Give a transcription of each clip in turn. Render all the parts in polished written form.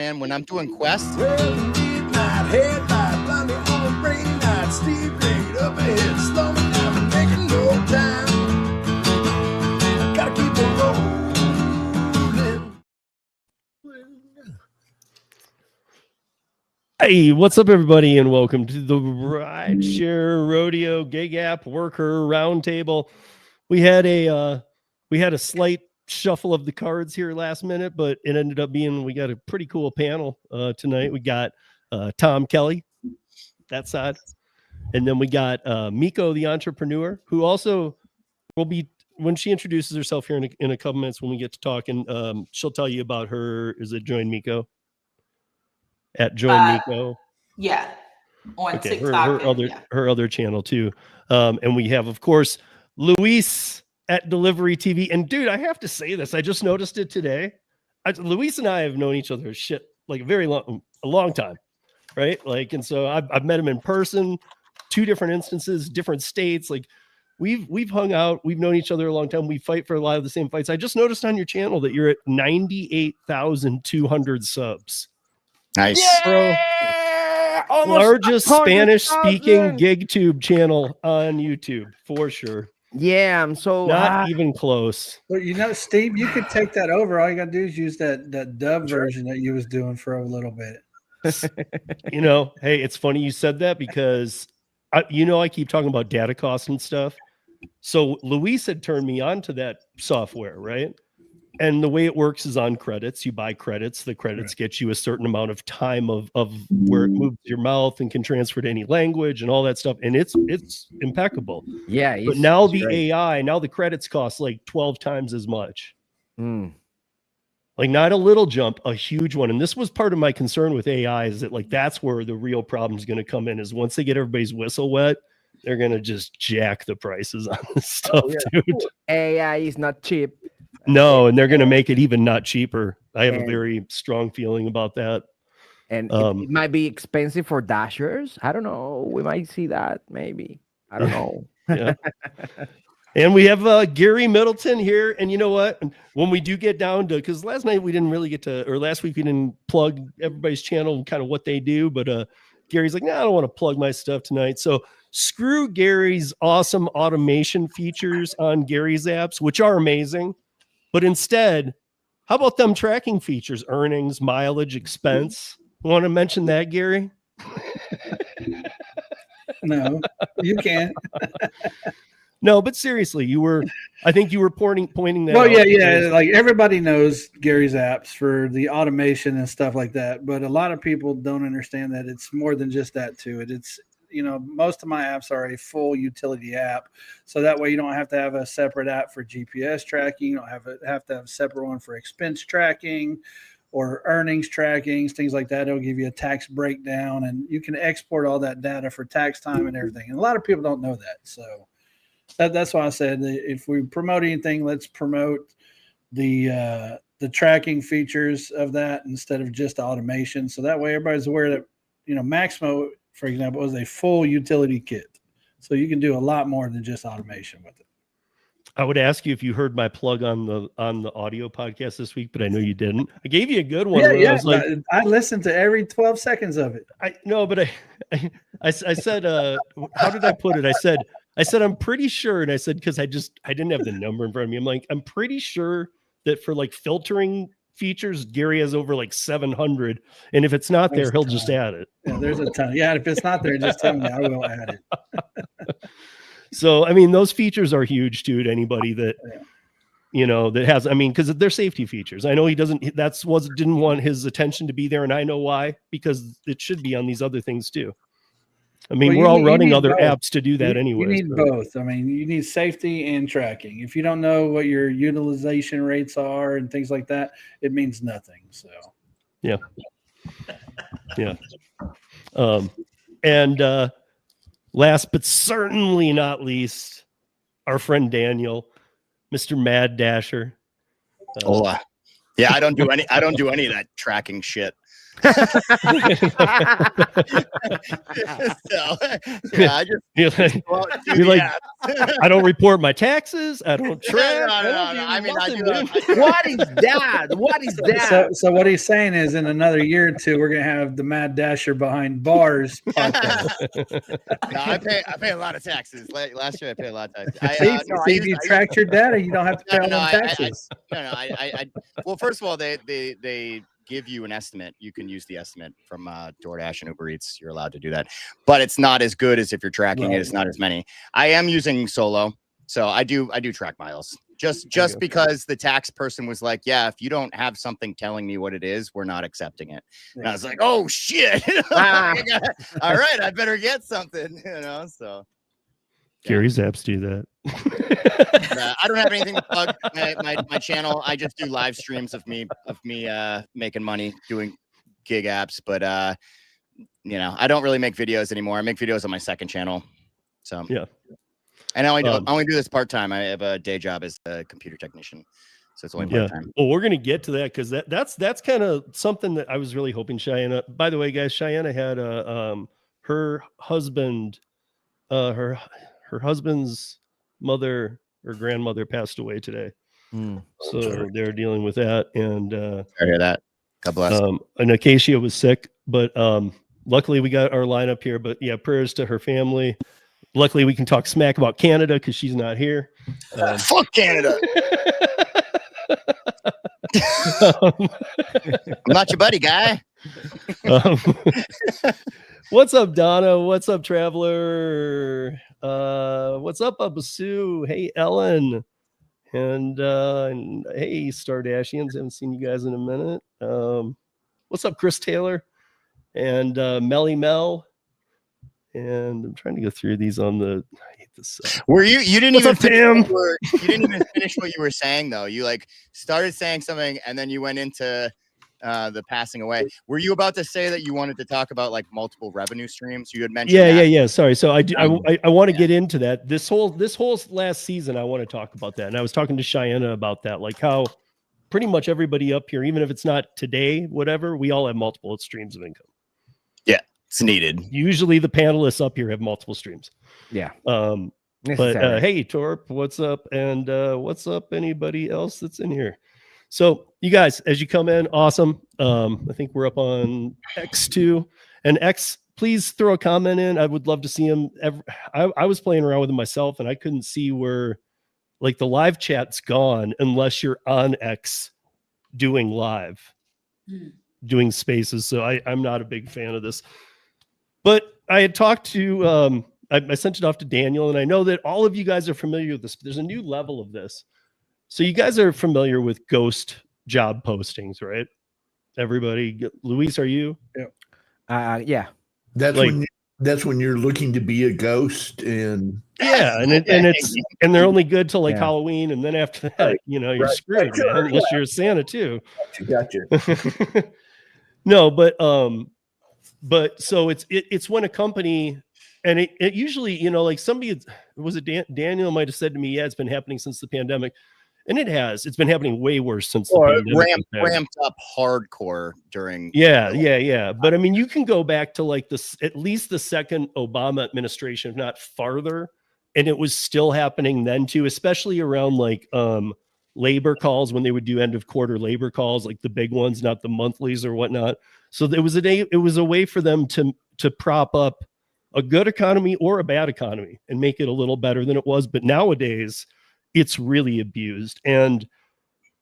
And when I'm doing quests, Well, midnight headlight, blindly on a rainy night, steep grade up ahead, slow me down and making no time. Gotta keep it rolling. Hey, what's up, everybody, and welcome to the Rideshare Rodeo Gig App Worker Roundtable. We had a slight shuffle of the cards here last minute, but it ended up being we got a pretty cool panel tonight. We got Tom Kelly, that side, and then we got Miko, the entrepreneur, who also will be when she introduces herself here in a couple minutes when we get to talking. She'll tell you about her. Is it Join Miko? At Join Miko. Yeah. On Okay, TikTok. her other channel too. And we have, of course, Luis at Delivery TV. And dude, I have to say this. I just noticed it today. Luis and I have known each other like a long time, right? Like, and so I've met him in person, 2 different instances, different states. Like we've hung out, we've known each other a long time. We fight for a lot of the same fights. I just noticed on your channel that you're at 98,200 subs. nice. Bro, largest Spanish speaking gig tube channel on YouTube for sure. Yeah, I'm so Not even close. Well, you know, Steve, you could take that over. All you gotta do is use that dub version that you was doing for a little bit. You know, hey, it's funny you said that because I keep talking about data costs and stuff. So Luis had turned me on to that software, right? And the way it works is on credits. You buy credits. The credits get you a certain amount of time of where it moves your mouth and can transfer to any language and all that stuff. And it's impeccable. Yeah. But now the AI, now the credits cost like 12 times as much. Like not a little jump, a huge one. And this was part of my concern with AI is that like that's where the real problem is going to come in is once they get everybody's whistle wet, they're going to just jack the prices on this stuff, dude. AI is not cheap. No, and they're going to make it even not cheaper. I have a very strong feeling about that. And it might be expensive for dashers. I don't know. We might see that maybe. I don't know. Yeah. And we have Gary Middleton here. And you know what? When we do get down to, because last night we didn't really get to, or last week we didn't plug everybody's channel and kind of what they do. But Gary's like, no, I don't want to plug my stuff tonight. So screw Gary's awesome automation features on Gary's apps, which are amazing. But instead, how about them tracking features, earnings, mileage, expense? Want to mention that, Gary? No, you can't. No, but seriously, I think you were pointing that Well, out. yeah. Like everybody knows Gary's apps for the automation and stuff like that. But a lot of people don't understand that it's more than just that to it. It's, most of my apps are a full utility app. So that way you don't have to have a separate app for GPS tracking. You don't have to have a separate one for expense tracking or earnings tracking, things like that. It'll give you a tax breakdown and you can export all that data for tax time and everything. And a lot of people don't know that. So that's why I said that if we promote anything, let's promote the tracking features of that instead of just automation. So that way everybody's aware that, Maximo, for example, is a full utility kit. So you can do a lot more than just automation with it. I would ask you if you heard my plug on the audio podcast this week, but I know you didn't. I gave you a good one. Yeah. I I listened to every 12 seconds of it. I said, how did I put it? I said, I'm pretty sure. And I said, because I didn't have the number in front of me. I'm like, I'm pretty sure that for like filtering features, Gary has over like 700. And if it's not there, he'll just add it. Yeah, there's a ton. Yeah, if it's not there, just tell me. I will add it. So, I mean, those features are huge too to anybody that, that has, because they're safety features. I know he didn't want his attention to be there. And I know why, because it should be on these other things too. We're all running other apps to do that anyway. You need both. You need safety and tracking. If you don't know what your utilization rates are and things like that, it means nothing. So, yeah. And last but certainly not least, our friend Daniel, Mr. Mad Dasher. Hola. Yeah, I don't do any of that tracking shit. So, yeah, I just You're like, go out and do you're the like, apps. I don't report my taxes. I don't track. No, I no, don't no. do I mean, I nothing, do. dude. What is that? What is that? So what he's saying is, in another year or two, we're gonna have the Mad Dasher behind bars podcast. No, I pay a lot of taxes. Last year I paid a lot of taxes. See, if you tracked your data, you don't have to pay all No, them taxes. Well, first of all, they give you an estimate. You can use the estimate from DoorDash and Uber Eats. You're allowed to do that, but it's not as good as if you're tracking it. It's not as many. I am using Solo, so I do track miles. Just because the tax person was like, yeah, if you don't have something telling me what it is, we're not accepting it. And I was like, oh shit. All right, I better get something, so. Gary's apps do that. I don't have anything to plug my channel. I just do live streams of me making money doing gig apps, but I don't really make videos anymore. I make videos on my second channel. So yeah. And I only do this part-time. I have a day job as a computer technician. So it's only part-time. Well, we're gonna get to that because that's kind of something that I was really hoping Cheyenne. By the way, guys, Cheyenne had her husband, her husband's mother or grandmother passed away today. So they're dealing with that. And I hear that. God bless. And Acacia was sick, but luckily we got our lineup here. But yeah, prayers to her family. Luckily, we can talk smack about Canada because she's not here. Fuck Canada. I'm not your buddy, guy. What's up, Donna? What's up, Traveler? What's up, Abasu? Hey, Ellen. And hey, Stardashians. Haven't seen you guys in a minute. What's up, Chris Taylor? And Melly Mel. And I'm trying to go through these on the. I hate this. Were you didn't What's even up, Tim? you didn't even finish what you were saying though. You like started saying something and then you went into the passing away. Were you about to say that you wanted to talk about like multiple revenue streams? You had mentioned. Yeah. Sorry. So I want to get into that. This whole last season, I want to talk about that. And I was talking to Cheyenne about that, like how pretty much everybody up here, even if it's not today, whatever, we all have multiple streams of income. Yeah. It's needed. Usually the panelists up here have multiple streams. Yeah. But hey, Torp, what's up? And what's up anybody else that's in here? So you guys, as you come in, awesome. I think we're up on X2 and X. Please throw a comment in. I would love to see him. I was playing around with him myself and I couldn't see where like the live chat's gone unless you're on X doing live, doing spaces. So I'm not a big fan of this. But I had talked to, I sent it off to Daniel, and I know that all of you guys are familiar with this. But there's a new level of this. So you guys are familiar with ghost job postings, right? Everybody, Luis, are you? Yeah. That's when you're looking to be a ghost, and and they're only good till like Halloween, and then after that, you're screwed, man, unless you're a Santa too. Gotcha. No, but so it's when a company, and it usually, like somebody, was it Daniel might have said to me, yeah, it's been happening since the pandemic. And it's been happening way worse since the pandemic. Ramped up hardcore during. Yeah. But I mean, you can go back to like at least the second Obama administration, if not farther. And it was still happening then too, especially around like labor calls, when they would do end of quarter labor calls, like the big ones, not the monthlies or whatnot. So it was a way for them to prop up a good economy or a bad economy and make it a little better than it was. But nowadays it's really abused. And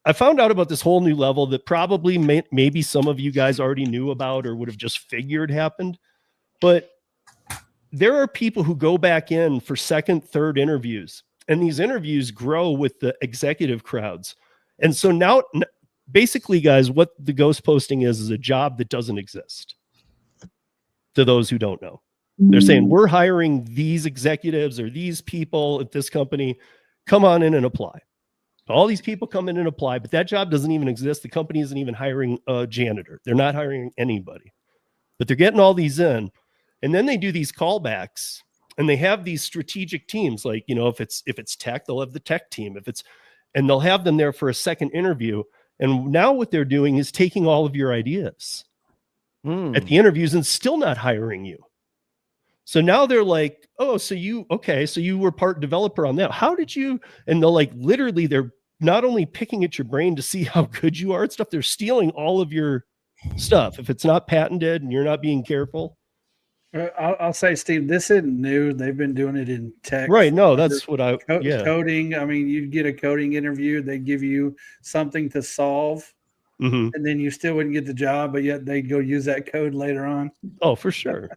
I found out about this whole new level that probably maybe some of you guys already knew about or would have just figured happened. But there are people who go back in for second, third interviews, and these interviews grow with the executive crowds. And so now, basically, guys, what the ghost posting is a job that doesn't exist. To those who don't know, they're saying, we're hiring these executives or these people at this company. Come on in and apply. All these people come in and apply, but that job doesn't even exist. The company isn't even hiring a janitor. They're not hiring anybody, but they're getting all these in. And then they do these callbacks, and they have these strategic teams. Like, if it's tech, they'll have the tech team. And they'll have them there for a second interview. And now what they're doing is taking all of your ideas at the interviews and still not hiring you. So now they're like, oh, so you were part developer on that. How did you? And they'll like literally, they're not only picking at your brain to see how good you are at stuff, they're stealing all of your stuff. If it's not patented and you're not being careful. I'll say, Steve, this isn't new. They've been doing it in tech. Right. No, that's what coding. I mean, you'd get a coding interview. They give you something to solve. Mm-hmm. And then you still wouldn't get the job, but yet they'd go use that code later on. Oh, for sure.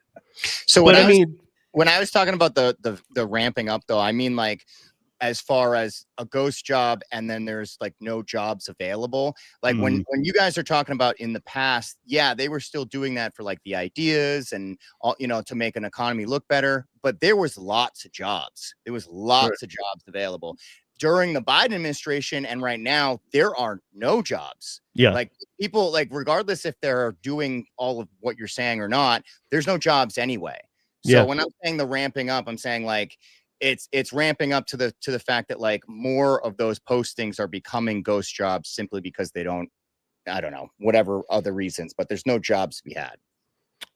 So when I was talking about the ramping up, though, I mean, like, as far as a ghost job and then there's like no jobs available, like when you guys are talking about in the past, yeah, they were still doing that for like the ideas and all, you know, to make an economy look better, but there was lots of jobs. There was lots of jobs available during the Biden administration. And right now there are no jobs. Yeah. Like people, like, regardless if they're doing all of what you're saying or not, there's no jobs anyway. So when I'm saying the ramping up, I'm saying like, it's ramping up to the fact that like more of those postings are becoming ghost jobs simply because they don't, I don't know, whatever other reasons, but there's no jobs to be had.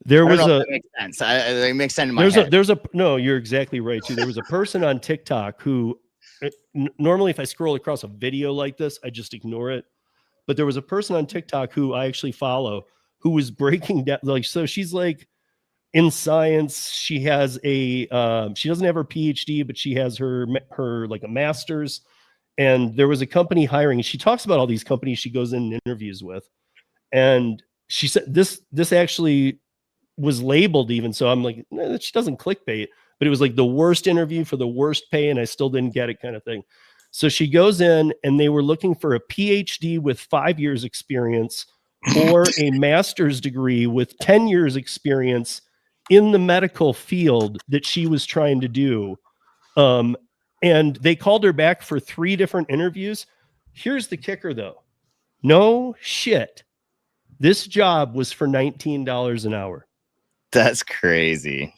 There was that makes sense. It makes sense in my head. No, you're exactly right too. There was a person on TikTok who normally if I scroll across a video like this, I just ignore it. But there was a person on TikTok who I actually follow who was breaking down, like, so she's like, in science, she has she doesn't have her PhD, but she has her like a master's. And there was a company hiring. She talks about all these companies she goes in interviews with, and she said this actually was labeled even. So I'm like, she doesn't clickbait, but it was like the worst interview for the worst pay, and I still didn't get it kind of thing. So she goes in, and they were looking for a PhD with 5 years experience or a master's degree with 10 years experience in the medical field that she was trying to do. And they called her back for 3 different interviews. Here's the kicker though. No shit. This job was for $19 an hour. That's crazy.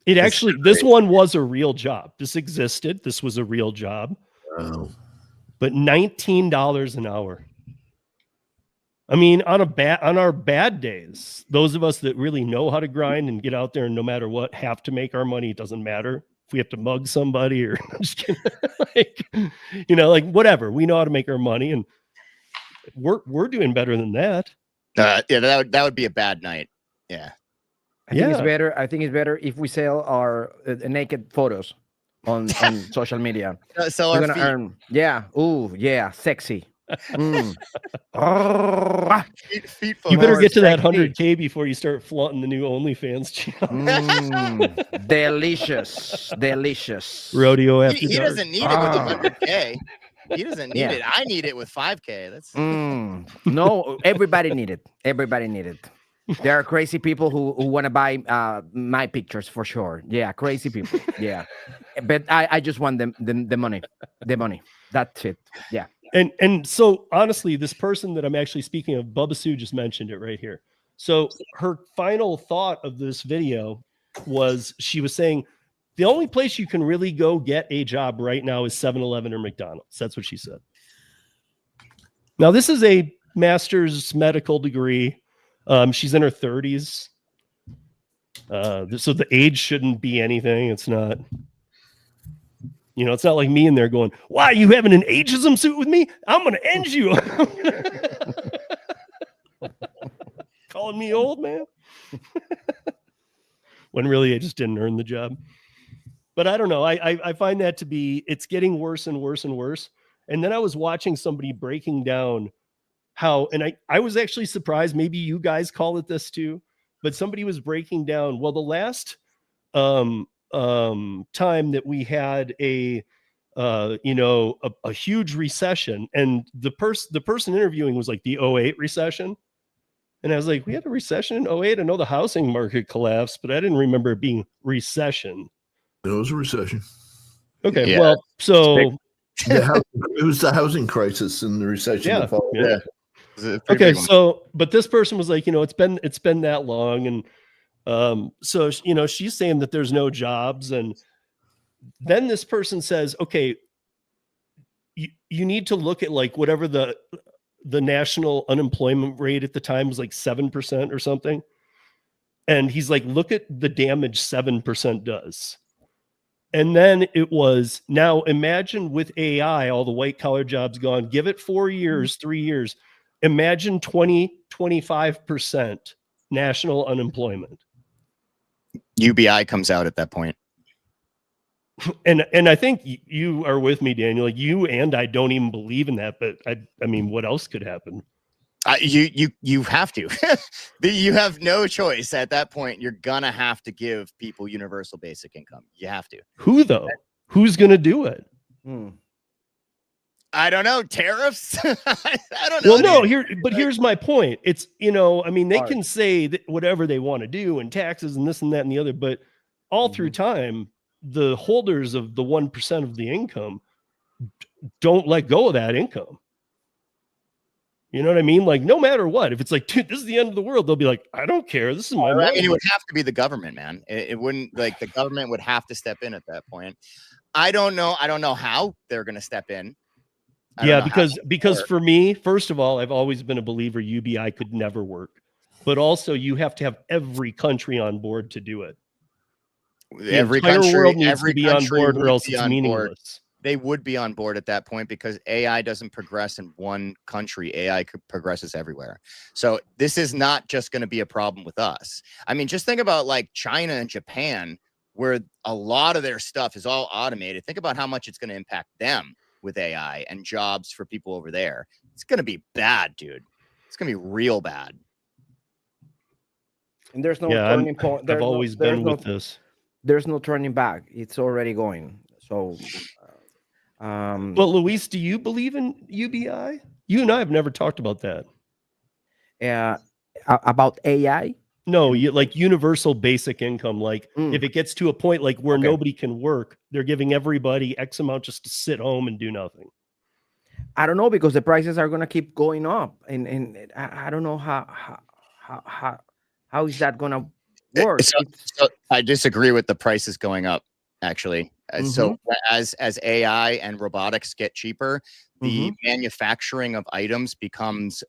This one was a real job. This existed. This was a real job. Oh. But $19 an hour. I mean, on our bad days, those of us that really know how to grind and get out there and no matter what have to make our money, it doesn't matter if we have to mug somebody or I'm just kidding. Like, you know, like whatever, we know how to make our money, and we're doing better than that. Yeah, that would be a bad night. Yeah. I think it's better if we sell our naked photos on social media. Sell We're our gonna feet. earn. Yeah. Ooh, yeah, sexy. Feet You better get to that sexy. 100K before you start flaunting the new OnlyFans channel. Delicious. Rodeo after He dark. doesn't need it with the 100K. He doesn't need it. I need it with 5K. That's No, everybody need it. Everybody need it. There are crazy people who want to buy my pictures for sure. Yeah, crazy people. Yeah, but I just want the money. The money. That's it. Yeah. And so honestly, this person that I'm actually speaking of, Bubba Sue just mentioned it right here. So her final thought of this video was, she was saying the only place you can really go get a job right now is 7-Eleven or McDonald's. That's what she said. Now, this is a master's medical degree. She's in her 30s. So the age shouldn't be anything. It's not. You know, it's not like me in there going, why, you having an ageism suit with me? I'm going to end you. Calling me old, man. When really I just didn't earn the job. But I don't know. I find that to be, it's getting worse and worse and worse. And then I was watching somebody breaking down how, and I was actually surprised, maybe you guys call it this too, but somebody was breaking down, well, the last time that we had a huge recession, and the person interviewing was like the 2008 recession, and I was like, we had a recession in 2008. I know the housing market collapsed, but I didn't remember it being recession. It was a recession. Okay, Yeah. well, so It was the housing crisis and the recession. Yeah, that followed. yeah. okay. So, but this person was like, it's been that long, and so she's saying that there's no jobs, and then this person says, okay, you need to look at like whatever the national unemployment rate at the time was like 7% or something. And he's like, look at the damage 7% does. And then it was, now imagine with AI, all the white collar jobs gone, give it 4 years, 3 years. Imagine 25% national unemployment. UBI comes out at that point. And I think you are with me, Daniel. Like you and I don't even believe in that, but I mean, what else could happen? You have to. You have no choice at that point. You're gonna have to give people universal basic income. You have to. Who though? Who's gonna do it? I don't know. Tariffs. I don't know. Well, no. dude. Here's my point. It's I mean, they All right. can say that whatever they want to do and taxes and this and that and the other, but all through time, the holders of the 1% of the income don't let go of that income. You know what I mean? Like, no matter what, if it's like, dude, this is the end of the world, they'll be like, I don't care. This is my I money. mean, it would have to be the government, man. It wouldn't, like, the government would have to step in at that point. I don't know how they're going to step in. I don't Yeah, know how because work. for me, first of all, I've always been a believer UBI could never work. But also you have to have every country on board to do it. The every entire country, world needs every to be on country board would or else be it's on board. meaningless. They would be on board at that point because AI doesn't progress in one country. AI progresses everywhere. So this is not just going to be a problem with us. I mean, just think about like China and Japan, where a lot of their stuff is all automated. Think about how much it's going to impact them with AI and jobs for people over there. It's going to be bad, dude. It's going to be real bad. And there's no Yeah, turning point. I've always been with this. There's no turning back. It's already going. So, But Luis, do you believe in UBI? You and I have never talked about that. About AI. No, you like universal basic income. Like if it gets to a point like where Okay. nobody can work, they're giving everybody X amount just to sit home and do nothing. I don't know because the prices are gonna keep going up, and I don't know how is that gonna work. So I disagree with the prices going up, actually. So as AI and robotics get cheaper, the manufacturing of items becomes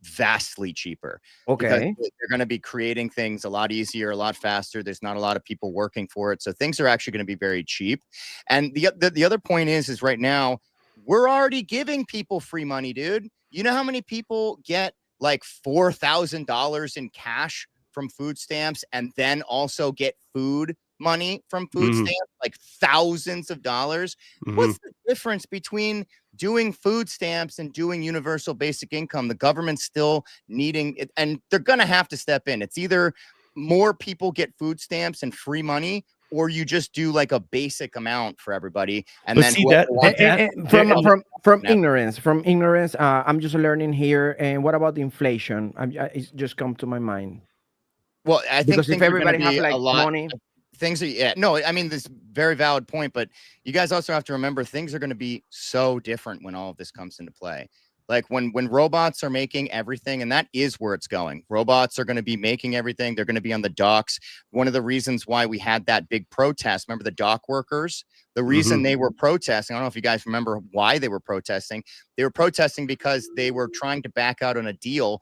vastly cheaper. Because Okay. they're going to be creating things a lot easier, a lot faster. There's not a lot of people working for it. So things are actually going to be very cheap. And the other point is right now, we're already giving people free money, dude. You know how many people get like $4,000 in cash from food stamps and then also get food money from food stamps, like thousands of dollars? What's the difference between doing food stamps and doing universal basic income? The government's still needing it, and they're going to have to step in. It's either more people get food stamps and free money, or you just do like a basic amount for everybody. And But then see whoever that- wants From Yeah. ignorance, I'm just learning here. And what about inflation? It's just come to my mind. well, I think Because things if are gonna everybody have be like a lot. money, Things are no, I mean, this very valid point, but you guys also have to remember things are going to be so different when all of this comes into play. Like when robots are making everything, and that is where it's going. Robots are going to be making everything. They're going to be on the docks. One of the reasons why we had that big protest, remember the dock workers? The reason they were protesting, I don't know if you guys remember why they were protesting. They were protesting because they were trying to back out on a deal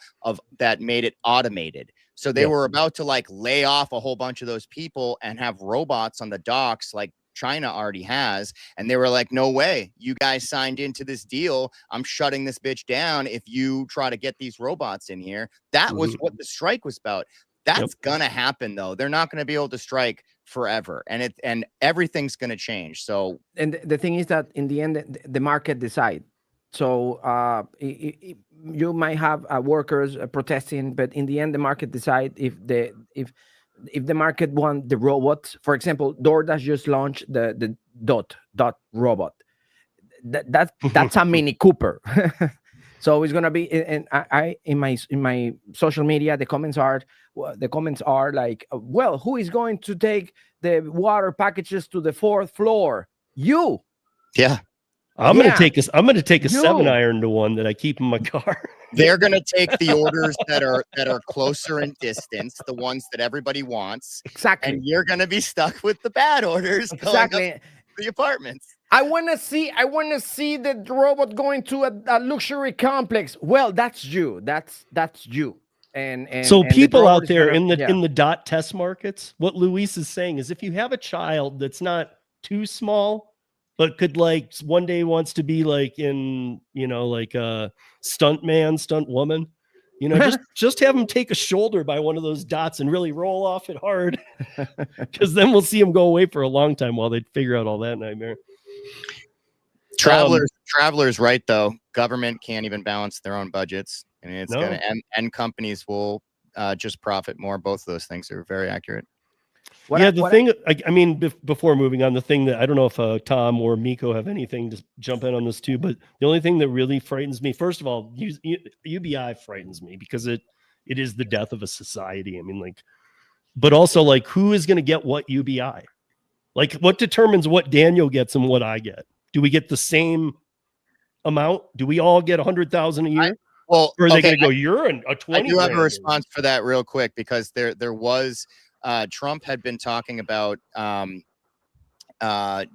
that made it automated. So they were about to like lay off a whole bunch of those people and have robots on the docks like China already has. And they were like, no way, you guys signed into this deal. I'm shutting this bitch down if you try to get these robots in here. That was what the strike was about. That's gonna happen though. They're not gonna be able to strike forever, and everything's gonna change. So, and the thing is that in the end, the market decide. So you might have workers protesting, but in the end, the market decide if the market want the robots. For example, DoorDash just launched the dot robot. That's a Mini Cooper. So it's gonna be, and I in my social media, the comments are like, well, who is going to take the water packages to the 4th floor? You. yeah. I'm gonna take a 7-iron to one that I keep in my car. They're going to take the orders that are closer in distance, the ones that everybody wants. Exactly. And you're going to be stuck with the bad orders going up Exactly. to the apartments. I want to see the robot going to a luxury complex. Well, that's you. That's you. And So and the people robot out is there gonna- in the dot test markets, what Luis is saying is if you have a child that's not too small, but could like one day wants to be like in, like a stunt man, stunt woman, just have him take a shoulder by one of those dots and really roll off it hard. Because then we'll see him go away for a long time while they figure out all that nightmare. Travelers right though. Government can't even balance their own budgets. I mean, it's No. gonna and companies will just profit more. Both of those things are very accurate. Before moving on, the thing that I don't know if Tom or Miko have anything to jump in on this too, but the only thing that really frightens me, first of all, UBI frightens me because it is the death of a society. I mean, but also like who is going to get what UBI? Like what determines what Daniel gets and what I get? Do we get the same amount? Do we all get 100,000 a year? Or are they going to go? You're a 20. I do have a response for that real quick because there was. Trump had been talking about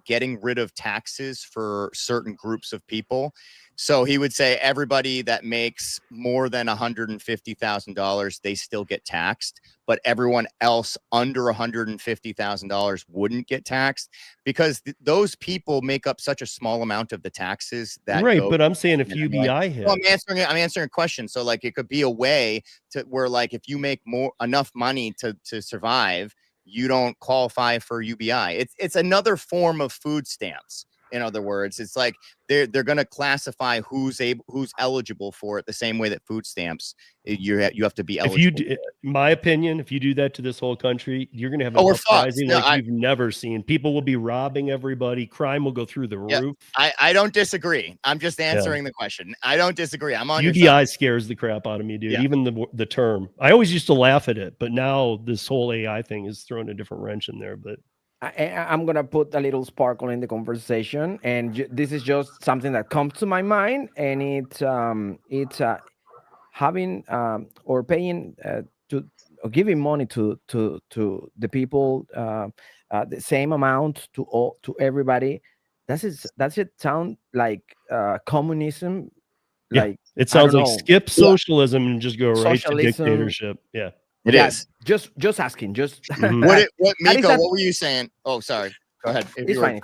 getting rid of taxes for certain groups of people. So he would say everybody that makes more than $150,000, they still get taxed, but everyone else under $150,000 wouldn't get taxed because those people make up such a small amount of the taxes that right. But I'm saying if UBI hit, well, I'm answering a question. So like it could be a way to where like if you make enough money to survive, you don't qualify for UBI. It's another form of food stamps. In other words, it's like they're going to classify who's eligible for it the same way that food stamps you have to be eligible. My opinion, if you do that to this whole country, you're going to have an uprising like you've never seen. People will be robbing everybody. Crime will go through the roof. I don't disagree. I'm just answering the question. I don't disagree. I'm on UBI scares the crap out of me, dude. Yeah. Even the term. I always used to laugh at it, but now this whole AI thing is throwing a different wrench in there. But I'm going to put a little sparkle in the conversation. And this is just something that comes to my mind. And it's having or paying or giving money to the people the same amount to everybody. Does it sound like communism? Yeah. Like it sounds like skip socialism and just go right to dictatorship. Yeah. It is. Just asking. Just what Miko? What were you saying? Oh, sorry. Go ahead. It's fine.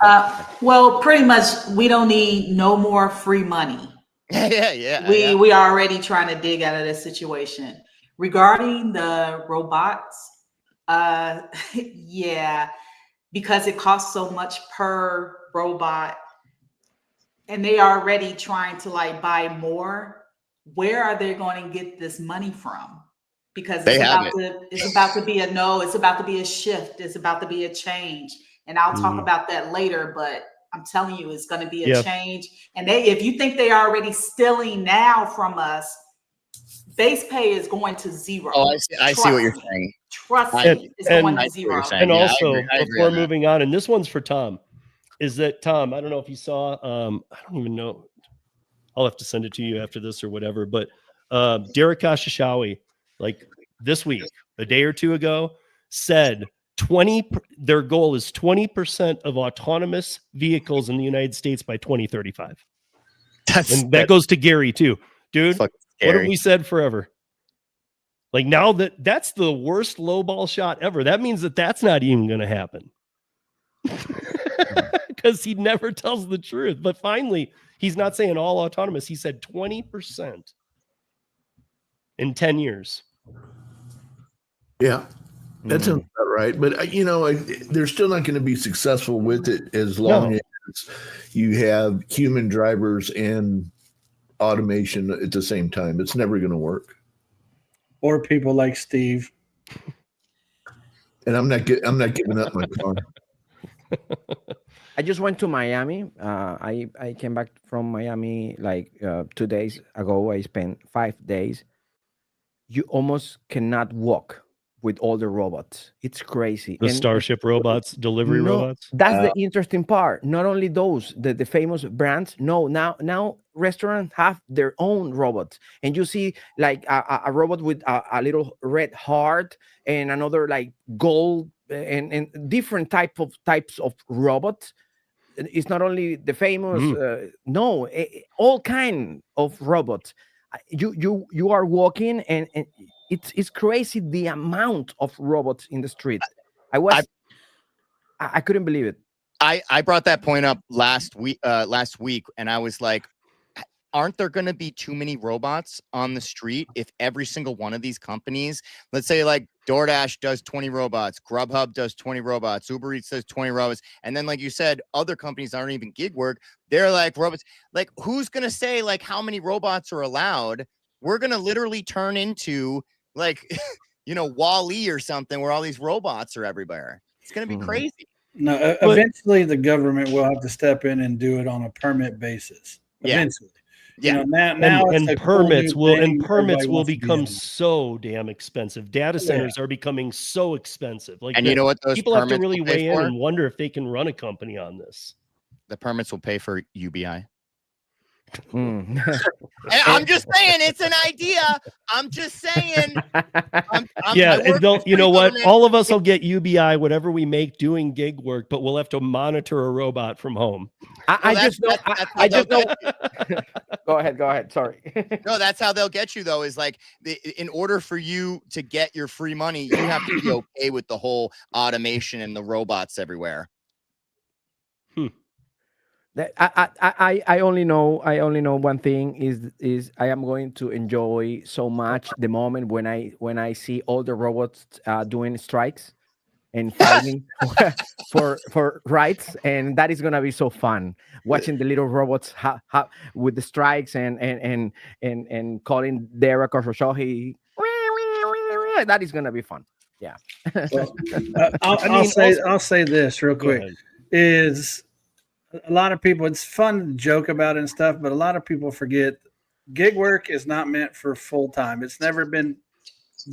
Well, pretty much, we don't need no more free money. We are already trying to dig out of this situation. Regarding the robots, because it costs so much per robot, and they are already trying to like buy more. Where are they going to get this money from? Because it's about to be it's about to be a shift. It's about to be a change. And I'll talk about that later, but I'm telling you, it's going to be a change. And if you think they are already stealing now from us, base pay is going to zero. Oh, I see what you're saying. Trust me, it's going to zero. And also, before moving on, and this one's for Tom, is that Tom, I don't know if you saw, I don't even know. I'll have to send it to you after this or whatever, but Derek Khashoggi, like this week, a day or two ago, said their goal is 20% of autonomous vehicles in the United States by 2035. That goes to Gary too, dude. What have we said forever? Like now that's the worst lowball shot ever. That means that's not even going to happen because he never tells the truth. But finally, he's not saying all autonomous. He said 20% in 10 years. Yeah, that sounds about right. But, they're still not going to be successful with it as long as you have human drivers and automation at the same time. It's never going to work. Or people like Steve. And I'm not giving up my car. I just went to Miami. I came back from Miami like 2 days ago. I spent 5 days. You almost cannot walk with all the robots. It's crazy. The Starship robots, delivery robots. That's the interesting part. Not only those, the famous brands. No, now restaurants have their own robots, and you see like a robot with a little red heart and another like gold and different types of robots. it's not only the famous. No, all kind of robots. You are walking, and it's crazy the amount of robots in the street. I couldn't believe it. I brought that point up last week, and I was like, aren't there going to be too many robots on the street if every single one of these companies, let's say like DoorDash does 20 robots, Grubhub does 20 robots, Uber Eats does 20 robots, and then like you said, other companies aren't even gig work, they're like robots. Like, who's going to say like how many robots are allowed? We're going to literally turn into like, Wall-E or something where all these robots are everywhere. It's going to be crazy. No, eventually the government will have to step in and do it on a permit basis. Eventually. Yeah. Now and it's a cool permits new will thing and permits everybody will wants to be become in. so damn expensive. Data centers are becoming so expensive. Like, And you know what those people have to permits really will pay weigh in for? and wonder if they can run a company on this. The permits will pay for UBI. Mm. I'm just saying, it's an idea. I'm just saying. Yeah, I work they'll, with you know three what? government- All of us will get UBI, whatever we make doing gig work, but we'll have to monitor a robot from home. I just know. I just know. Go ahead. Sorry. No, that's how they'll get you, though, is like in order for you to get your free money, you have to be okay with the whole automation and the robots everywhere. I only know one thing is I am going to enjoy so much the moment when I see all the robots doing strikes and fighting for rights, and that is gonna be so fun watching the little robots with the strikes and calling Derek or Shohei. That is gonna be fun. Yeah. Well, I'll say this real quick is a lot of people, it's fun to joke about it and stuff, but a lot of people forget gig work is not meant for full time. It's never been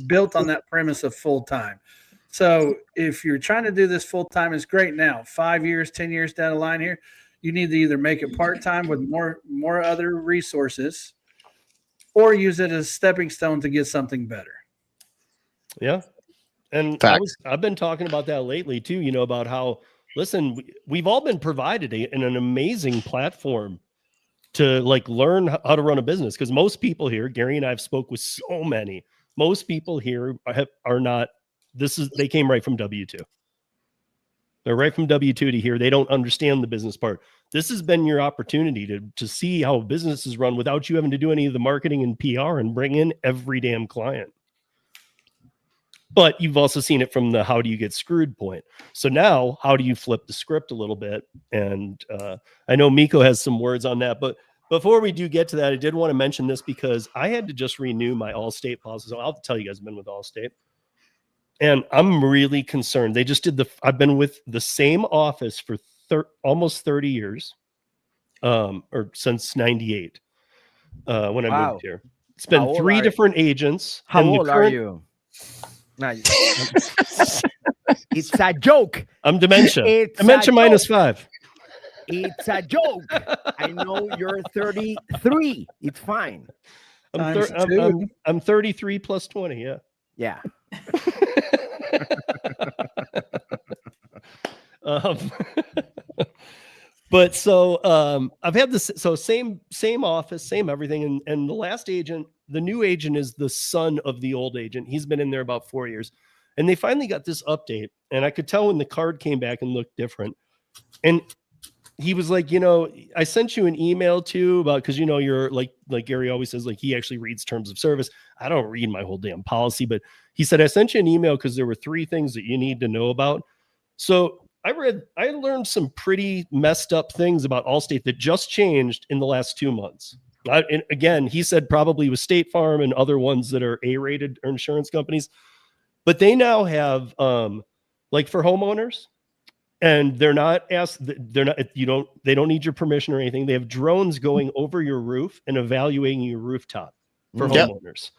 built on that premise of full time. So if you're trying to do this full time, it's great now. 5 years, 10 years down the line here, you need to either make it part time with more other resources, or use it as a stepping stone to get something better. Yeah. And I've been talking about that lately too, about how, listen, we've all been provided an amazing platform to like learn how to run a business. Because most people here, Gary and I have spoke with so many, most people here are not, they came right from W-2. They're right from W-2 to here. They don't understand the business part. This has been your opportunity to see how business is run without you having to do any of the marketing and PR and bring in every damn client. But you've also seen it from the how do you get screwed point. So now, how do you flip the script a little bit? And I know Miko has some words on that. But before we do get to that, I did want to mention this because I had to just renew my Allstate policy. So I'll tell you guys, I've been with Allstate. And I'm really concerned. They just did I've been with the same office for almost 30 years, or since 98, when I moved here. It's been 3 different agents. How old are you? It's a joke. I'm dementia. Dementia -5. It's a joke. I know you're 33. It's fine. I'm 33 plus 20. Yeah. Yeah. But so I've had this, so same office, same everything, and the last agent, the new agent, is the son of the old agent. He's been in there about 4 years, and they finally got this update, and I could tell when the card came back and looked different. And he was like, I sent you an email too about, because you're like Gary always says, like, he actually reads terms of service. I don't read my whole damn policy, but he said, I sent you an email because there were 3 things that you need to know about. So I learned some pretty messed up things about Allstate that just changed in the last 2 months. And again, he said probably with State Farm and other ones that are A-rated insurance companies, but they now have like for homeowners, and they don't need your permission or anything. They have drones going over your roof and evaluating your rooftop for homeowners.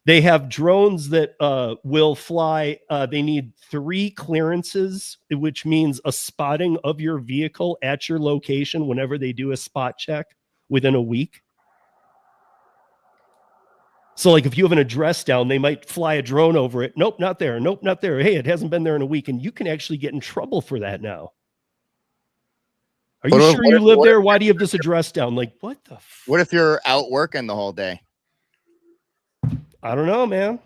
They have drones that will fly. They need 3 clearances, which means a spotting of your vehicle at your location whenever they do a spot check within a week. So like if you have an address down, they might fly a drone over it. Nope, not there. Nope, not there. Hey, it hasn't been there in a week. And you can actually get in trouble for that now. Are you sure you live there? Why do you have this address down? Like, what the? What if you're out working the whole day? I don't know, man.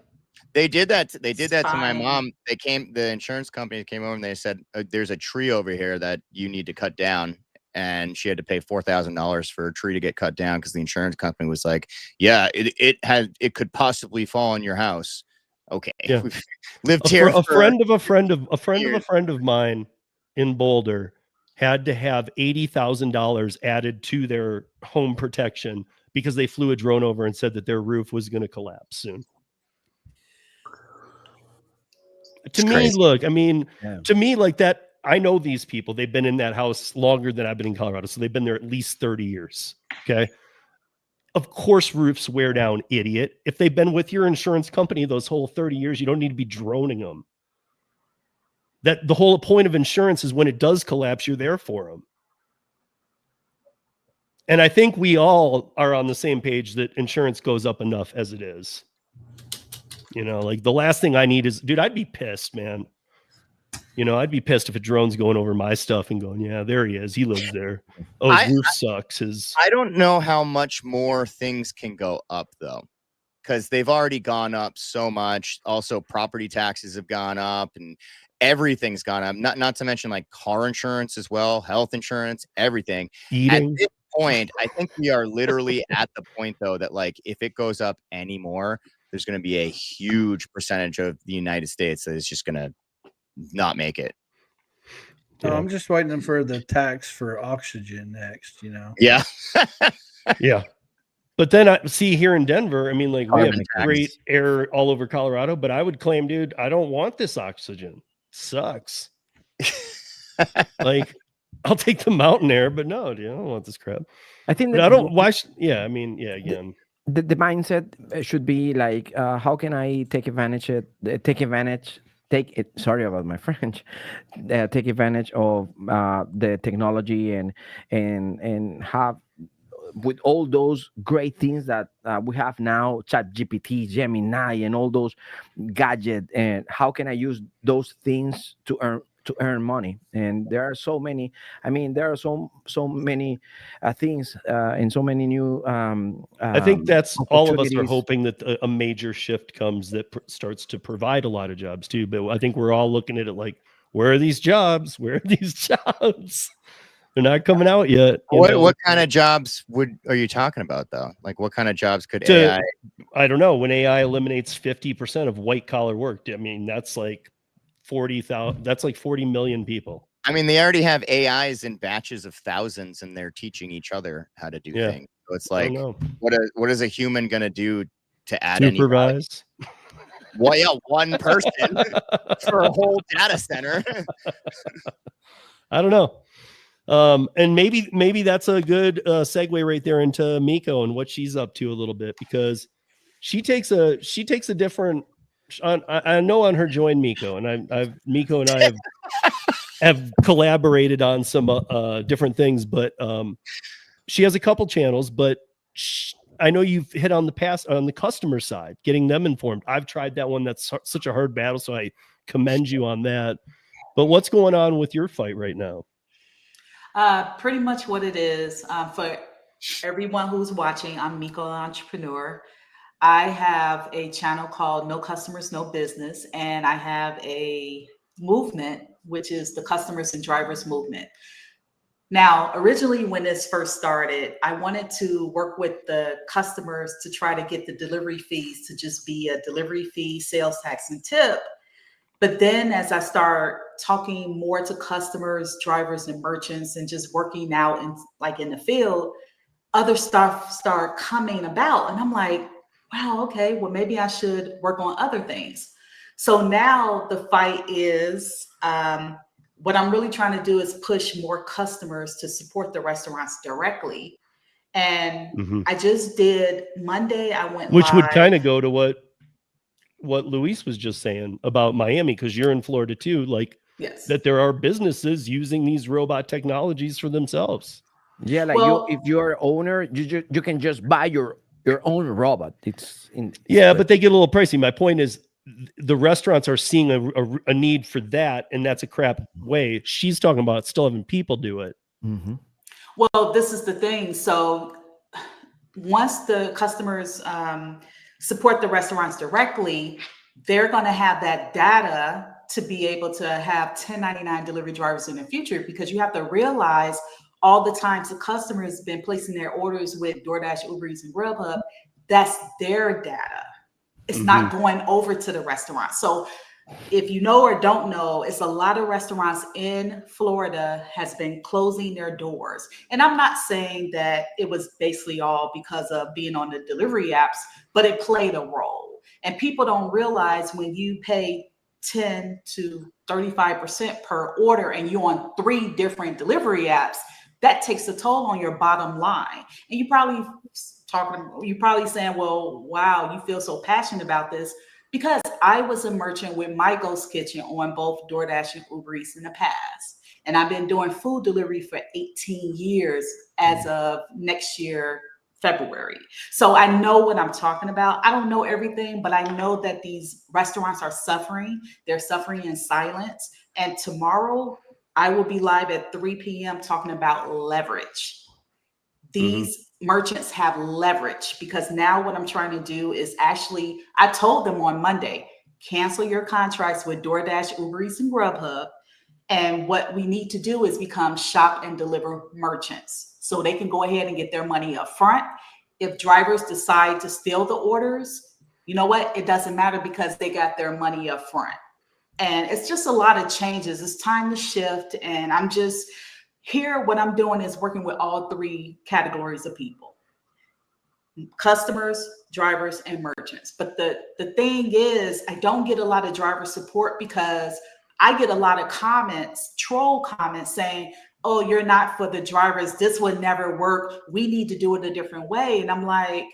They did that. They did that to my Fine. mom. The insurance company came over and they said, "There's a tree over here that you need to cut down," and she had to pay $4,000 for a tree to get cut down because the insurance company was like, "Yeah, it could possibly fall on your house." Okay, Yeah. we've lived here. A for- friend of a friend of years. a friend of mine in Boulder had to have $80,000 added to their home protection because they flew a drone over and said that their roof was going to collapse soon. To me, crazy. look, I mean, Yeah. to me, like that, I know these people. They've been in that house longer than I've been in Colorado. So they've been there at least 30 years. Okay. Of course, roofs wear down, idiot. If they've been with your insurance company those whole 30 years, you don't need to be droning them. That the whole point of insurance is when it does collapse, you're there for them. And I think we all are on the same page that insurance goes up enough as it is. You know, like the last thing I need is, dude, I'd be pissed, man. You know, I'd be pissed if a drone's going over my stuff and going, yeah, there he is. He lives there. Oh, his roof sucks. I don't know how much more things can go up though, because they've already gone up so much. Also, property taxes have gone up and everything's gone up. Not to mention like car insurance as well, health insurance, everything. Eating. At this point, I think we are literally at the point though that like if it goes up anymore, there's going to be a huge percentage of the United States that is just going to not make it. No, Yeah. I'm just waiting for the tax for oxygen next, you know. Yeah. Yeah. But then I see here in Denver, I mean, like we have Carbon tax. great air all over Colorado, but I would claim, dude, I don't want this oxygen. Sucks. Like, I'll take the mountain air, but no, dude, I don't want this crap. I think But that I don't, why? Yeah, I mean, yeah, again. the mindset should be like, how can I take advantage sorry about my French, take advantage of the technology and have with all those great things that we have now, ChatGPT, Gemini, and all those gadgets, and how can I use those things to earn money? And there are so many. I mean, there are so many things and so many new. I think that's all of us are opportunities. hoping that a major shift comes that starts to provide a lot of jobs too. But I think we're all looking at it like, where are these jobs? Where are these jobs? They're not coming out yet. you know? What kind of jobs are you talking about though? Like what kind of jobs could To- AI? I don't know. When AI eliminates 50% of white collar work, I mean, that's like 40,000. That's like 40 million people. I mean, they already have AIs in batches of thousands, and they're teaching each other how to do Yeah. things. So it's I like, don't know. what is a human gonna do to add any? Supervise. Well, yeah, one person for a whole data center. I don't know. And maybe that's a good segue right there into Miko and what she's up to a little bit, because she takes a different. I know on her Join Miko, and I've Miko and I have collaborated on some different things, but she has a couple channels, but I know you've hit on the customer side, getting them informed. I've tried that one. That's such a hard battle, so I commend you on that. But what's going on with your fight right now? Pretty much what it is for everyone who's watching. I'm Miko Entrepreneur. I have a channel called No Customers, No Business, and I have a movement, which is the Customers and Drivers Movement. Now, originally when this first started, I wanted to work with the customers to try to get the delivery fees to just be a delivery fee, sales tax, and tip. But then as I start talking more to customers, drivers, and merchants, and just working out in the field, other stuff start coming about. And I'm like, wow, okay, well, maybe I should work on other things. So now the fight is, what I'm really trying to do is push more customers to support the restaurants directly. And I just did Monday, I went Which would live. kind of go to what Luis was just saying about Miami, because you're in Florida too, like Yes. that there are businesses using these robot technologies for themselves. Yeah, like Well- if you're an owner, you can just buy your own robot. Yeah, but they get a little pricey. My point is the restaurants are seeing a need for that, and that's a crap way. She's talking about still having people do it. Mhm. Well, this is the thing. So once the customers support the restaurants directly, they're going to have that data to be able to have 1099 delivery drivers in the future, because you have to realize all the times the customers been placing their orders with DoorDash, Uber Eats, and Grubhub, that's their data. It's not going over to the restaurant. So if you know or don't know, it's a lot of restaurants in Florida has been closing their doors. And I'm not saying that it was basically all because of being on the delivery apps, but it played a role. And people don't realize when you pay 10 to 35% per order and you're on 3 different delivery apps, that takes a toll on your bottom line. And you're probably saying, well, wow, you feel so passionate about this. Because I was a merchant with My Ghost Kitchen on both DoorDash and Uber Eats in the past. And I've been doing food delivery for 18 years as of next year, February. So I know what I'm talking about. I don't know everything, but I know that these restaurants are suffering. They're suffering in silence. And tomorrow I will be live at 3 p.m. talking about leverage. These merchants have leverage, because now what I'm trying to do is actually, I told them on Monday, cancel your contracts with DoorDash, Uber Eats, and Grubhub. And what we need to do is become shop and deliver merchants, so they can go ahead and get their money up front. If drivers decide to steal the orders, you know what? It doesn't matter, because they got their money up front. And it's just a lot of changes. It's time to shift. And I'm just here. What I'm doing is working with all 3 categories of people: customers, drivers, and merchants. But the thing is, I don't get a lot of driver support, because I get a lot of comments, troll comments saying, oh, you're not for the drivers. This would never work. We need to do it a different way. And I'm like,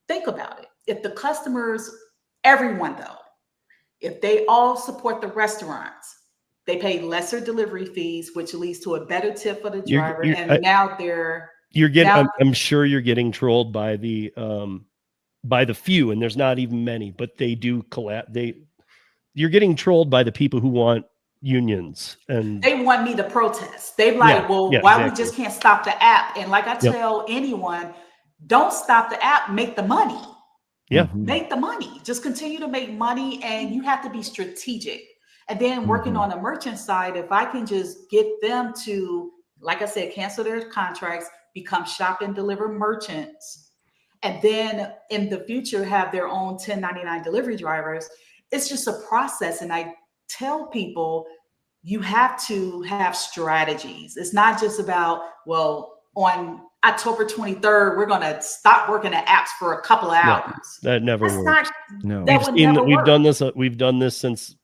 think about it. If the customers, everyone though, if they all support the restaurants, they pay lesser delivery fees, which leads to a better tip for the driver. I'm sure you're getting trolled by the few, and there's not even many, but they do you're getting trolled by the people who want unions, and they want me to protest. They're like, why exactly. We just can't stop the app? And like I tell anyone, don't stop the app, make the money. Yeah. Make the money. Just continue to make money, and you have to be strategic. And then working on the merchant side, if I can just get them to, like I said, cancel their contracts, become shop and deliver merchants, and then in the future have their own 1099 delivery drivers, it's just a process. And I tell people, you have to have strategies. It's not just about, well, on October 23rd, we're going to stop working at apps for a couple of hours. No, that never works. We've done this since,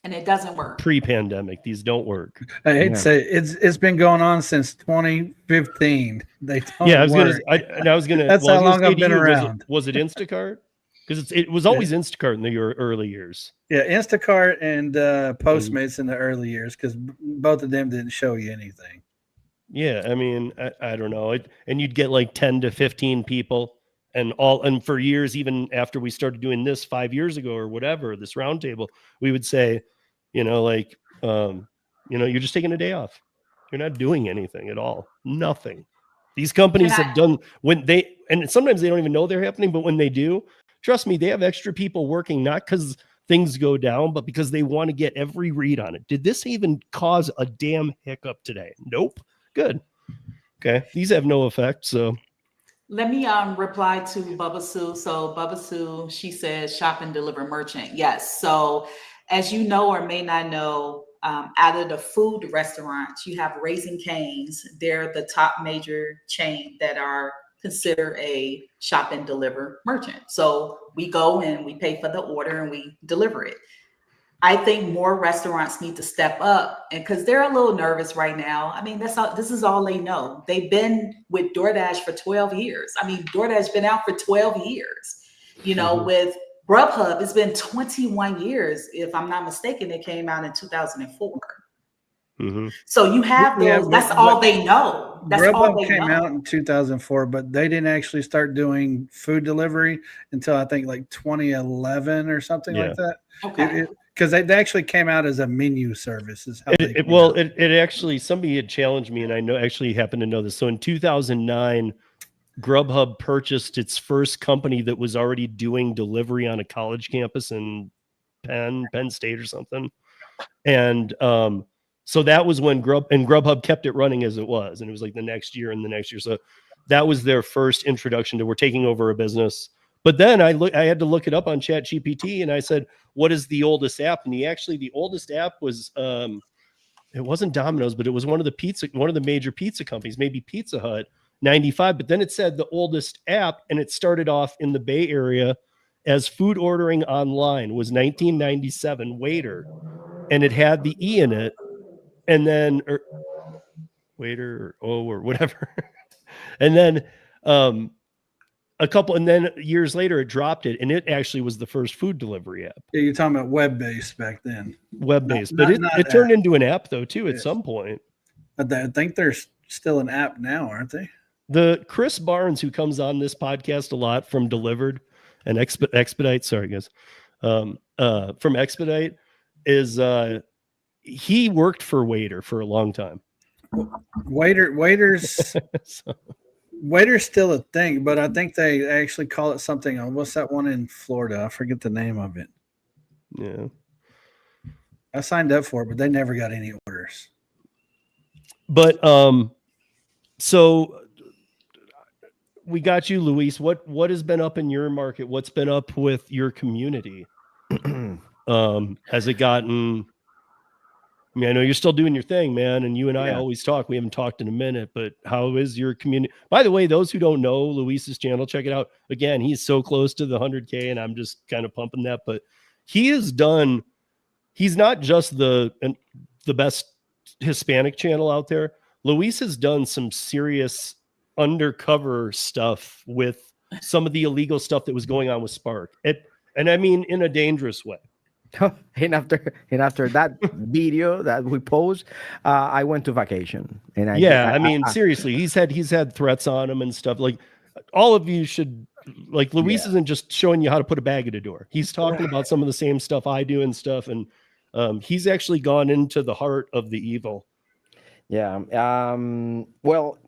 and it doesn't work. Pre-pandemic, these don't work. I hate to say it's been going on since 2015. They don't work. I was gonna. That's how long I've been around. Was it Instacart? Because it was always Instacart in the early years. Yeah, Instacart and Postmates in the early years, because both of them didn't show you anything. Yeah, I mean, I don't know. And you'd get like 10 to 15 people, and for years, even after we started doing this 5 years ago or whatever, this roundtable, we would say, you're just taking a day off. You're not doing anything at all. Nothing. These companies have done and sometimes they don't even know they're happening, but when they do, trust me, they have extra people working, not because things go down, but because they want to get every read on it. Did this even cause a damn hiccup today? Nope. Good. Okay. These have no effect. So let me reply to Bubba Sue. So Bubba Sue, she says shop and deliver merchant. Yes. So as you know or may not know, out of the food restaurants, you have Raising Cane's. They're the top major chain that are considered a shop and deliver merchant. So we go and we pay for the order and we deliver it. I think more restaurants need to step up, and because they're a little nervous right now. I mean, this is all they know. They've been with DoorDash for 12 years. I mean, DoorDash been out for 12 years. With Grubhub, it's been 21 years. If I'm not mistaken, it came out in 2004. So you have those. Yeah, that's all they know. That's Grubhub all they came know. out in 2004, but they didn't actually start doing food delivery until I think like 2011 or something like that. Okay. because they actually came out as a menu service. Is how they came Well, out. it actually, somebody had challenged me, and I know actually happened to know this. So in 2009, Grubhub purchased its first company that was already doing delivery on a college campus in Penn State or something. And so that was when Grubhub kept it running as it was. And it was like the next year and the next year. So that was their first introduction to we're taking over a business. But then I had to look it up on ChatGPT, and I said, what is the oldest app? And the oldest app was it wasn't Domino's, but it was one of the major pizza companies, maybe Pizza Hut, 95. But then it said the oldest app, and it started off in the Bay Area as food ordering online, was 1997, Waiter, and it had the E in it, and then Waiter or O or whatever, and then and then years later it dropped it, and it actually was the first food delivery app, Yeah, you're talking about web-based back then. web-based. Not- But not it turned app. into an app though too at Yes. some point. I think there's still an app now, aren't they? The Chris Barnes, who comes on this podcast a lot from Delivered and Expedite, sorry guys, from Expedite, is he worked for Waiter for a long time. Waiter's So, Waiter's still a thing, but I think they actually call it something. What's that one in Florida? I forget the name of it. yeah. I signed up for it, but they never got any orders. But so we got you, Luis. What has been up in your market? What's been up with your community? Has it gotten? I mean, I know you're still doing your thing, man, and you and I Yeah. always talk. We haven't talked in a minute, but how is your community? By the way, those who don't know Luis's channel, check it out. Again, he's so close to the 100K, and I'm just kind of pumping that. But he has done. He's not just the best Hispanic channel out there. Luis has done some serious undercover stuff with some of the illegal stuff that was going on with Spark. And I mean in a dangerous way. and after that video that we post, I went to vacation. And I mean, seriously, he's had threats on him and stuff. Like, all of you should, like, Luis isn't just showing you how to put a bag at a door. He's talking about some of the same stuff I do and stuff. And he's actually gone into the heart of the evil. Yeah. Well,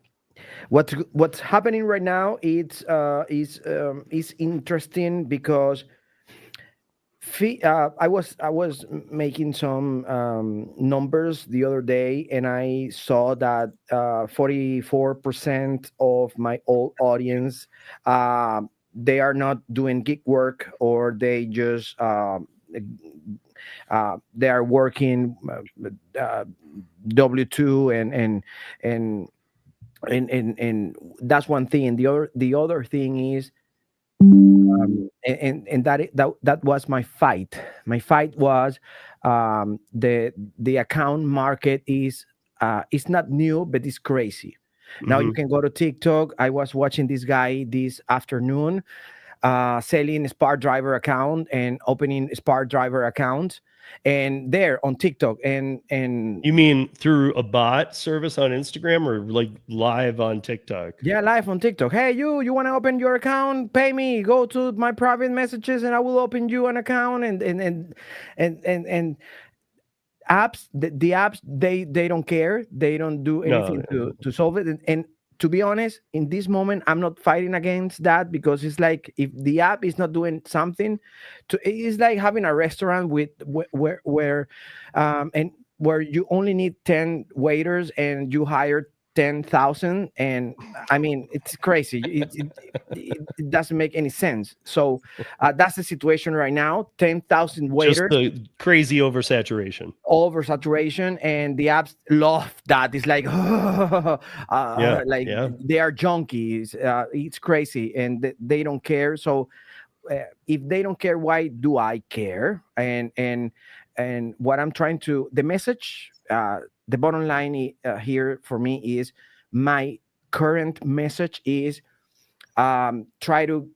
what's happening right now is interesting because I was making some numbers the other day, and I saw that 44% of my old audience, they are not doing gig work, or they just they are working W2 and that's one thing. And the other thing is, and that was my fight. My fight was the account market is it's not new, but it's crazy. Now you can go to TikTok. I was watching this guy this afternoon selling Spark Driver account and opening Spark Driver account, and there on TikTok. And You mean through a bot service on Instagram, or like live on TikTok? yeah, live on TikTok. Hey, you want to open your account? Pay me. Go to my private messages, and I will open you an account. And apps, the apps, they don't care. They don't do anything to solve it. And to be honest, in this moment, I'm not fighting against that, because it's like, if the app is not doing something, it's like having a restaurant with where you only need 10 waiters and you hire 10,000, and I mean, it's crazy. It doesn't make any sense. So that's the situation right now. 10,000 waiters. Just the crazy oversaturation. And the apps love that. It's like, they are junkies. It's crazy, and they don't care. So if they don't care, why do I care? And what I'm trying to, the message, the bottom line here for me is, my current message is try to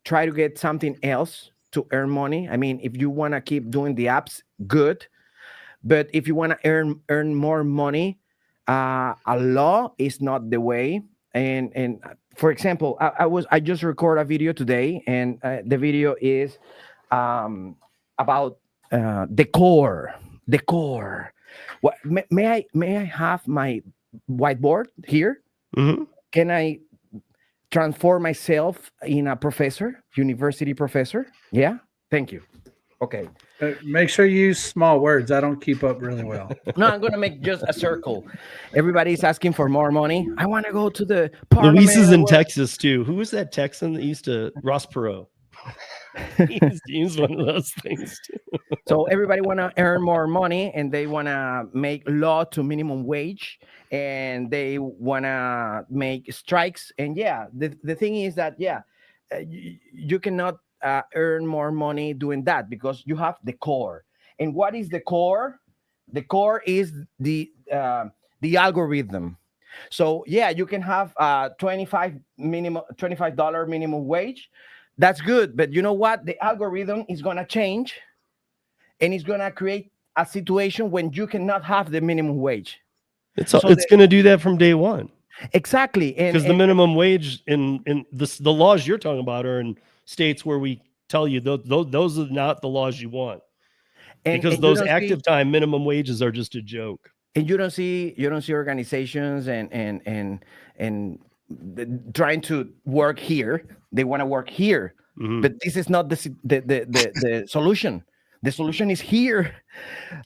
get something else to earn money. I mean, if you want to keep doing the apps, good, but if you want to earn more money, a law is not the way. And for example, I just recorded a video today, and the video is about the core. What may I have my whiteboard here? Mhm. Can I transform myself in a professor, university professor? Yeah. Thank you. Okay. Make sure you use small words. I don't keep up really well. No, I'm gonna make just a circle. Everybody's asking for more money. I want to go to the Luis is parliament. in Texas too. Who was that Texan that used to Ross Perot? he's one of those things too. So everybody want to earn more money, and they want to make law to minimum wage, and they want to make strikes. And yeah, the thing is that you cannot earn more money doing that because you have the core. And what is the core? The core is the algorithm. So yeah, you can have $25 minimum wage. That's good, but you know what? The algorithm is gonna change, and it's gonna create a situation when you cannot have the minimum wage. It's going to do that from day one. Exactly, Because the minimum wage in the laws you're talking about are in states where we tell you those are not the laws you want. Because those active time minimum wages are just a joke. And you don't see organizations and trying to work here. They want to work here, but this is not the solution. The solution is here.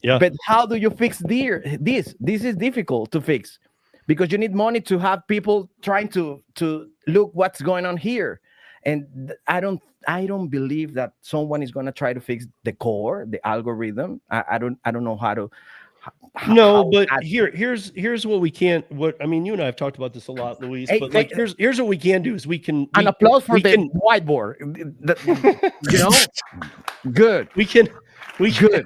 Yeah. But how do you fix this? This is difficult to fix because you need money to have people trying to look what's going on here. And I don't believe that someone is going to try to fix the core, the algorithm. I don't know how to. Here's what we can't. What I mean, you and I have talked about this a lot, Luis. Hey, but like, here's what we can do is we can an applause for the whiteboard. Good. We can. Good.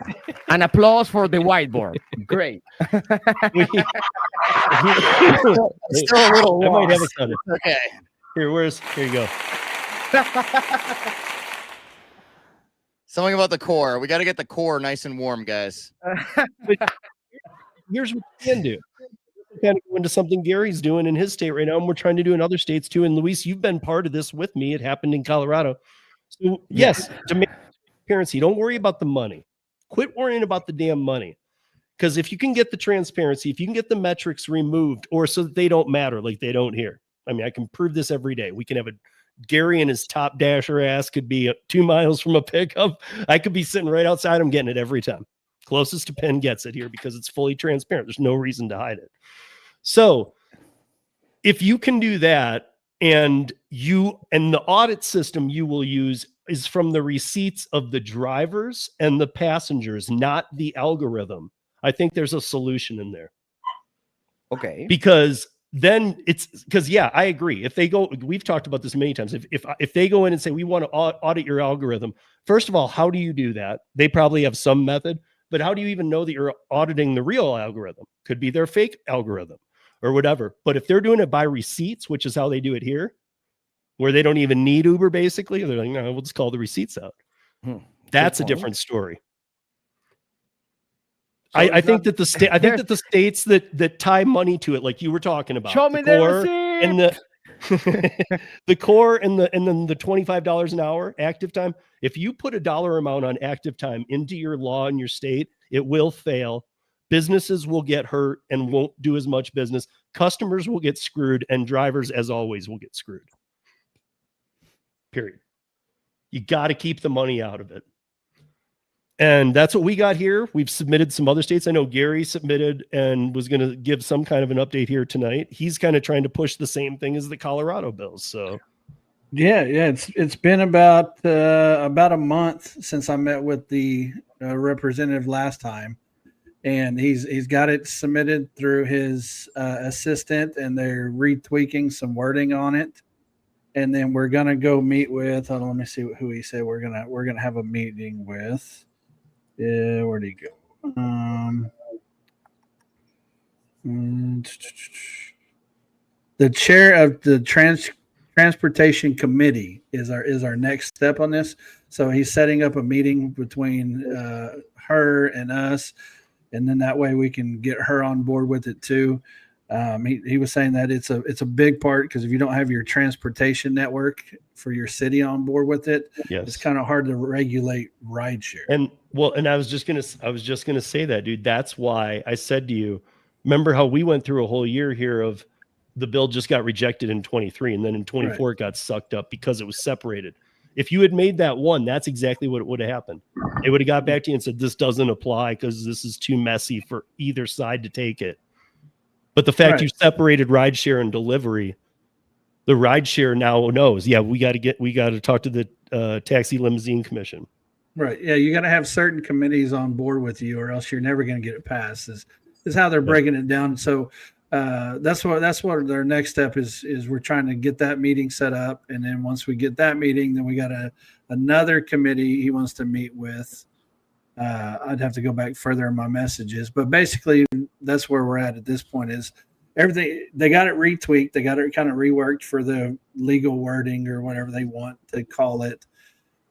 An applause for the whiteboard. Great. Still a little I might have a lost. sound. Okay. Here you go. Something about the core. We got to get the core nice and warm, guys. Here's what we can do. We're kind of go into something Gary's doing in his state right now, and we're trying to do in other states too. And Luis, you've been part of this with me. It happened in Colorado. So yes, demand transparency. Don't worry about the money. Quit worrying about the damn money. Because if you can get the transparency, if you can get the metrics removed, or so that they don't matter, like they don't here. I mean, I can prove this every day. We can have Gary and his top dasher ass could be 2 miles from a pickup. I could be sitting right outside him getting it every time. Closest to Penn gets it here because it's fully transparent. There's no reason to hide it. So if you can do that, and the audit system you will use is from the receipts of the drivers and the passengers, not the algorithm. I think there's a solution in there. Okay. Because I agree. If they go, we've talked about this many times. If they go in and say, we want to audit your algorithm, first of all, how do you do that? They probably have some method, but how do you even know that you're auditing the real algorithm? Could be their fake algorithm or whatever. But if they're doing it by receipts, which is how they do it here, where they don't even need Uber, basically, they're like, no, we'll just call the receipts out. That's a different story. So I think that the states that tie money to it, like you were talking about, show me the receipt. And the core and then the $25 an hour active time. If you put a dollar amount on active time into your law in your state, it will fail. Businesses will get hurt and won't do as much business. Customers will get screwed, and drivers, as always, will get screwed. Period. You got to keep the money out of it. And that's what we got here. We've submitted some other states. I know Gary submitted and was going to give some kind of an update here tonight. He's kind of trying to push the same thing as the Colorado bills. So, yeah, it's been about a month since I met with the representative last time, and he's got it submitted through his assistant, and they're retweaking some wording on it. And then we're gonna go meet with. Hold on, let me see who he said we're gonna have a meeting with. Yeah, where'd he go? The chair of the transportation committee is our next step on this. So he's setting up a meeting between her and us, and then that way we can get her on board with it too. He was saying that it's a big part because if you don't have your transportation network for your city on board with it, Yes. it's kind of hard to regulate rideshare. And I was just gonna say that, dude. That's why I said to you, remember how we went through a whole year here of the bill just got rejected in 23, and then in 24 it got sucked up because it was separated. If you had made that one, that's exactly what would have happened. It would have got back to you and said, this doesn't apply because this is too messy for either side to take it. But the fact you separated rideshare and delivery, the rideshare now knows, yeah, we got to talk to the Taxi Limousine Commission. Right. Yeah, you got to have certain committees on board with you, or else you're never going to get it passed. Is how they're breaking it down. So that's what their next step is we're trying to get that meeting set up, and then once we get that meeting, then we got another committee he wants to meet with. I'd have to go back further in my messages, but basically that's where we're at this point. Is everything they got it retweaked, they got it kind of reworked for the legal wording or whatever they want to call it.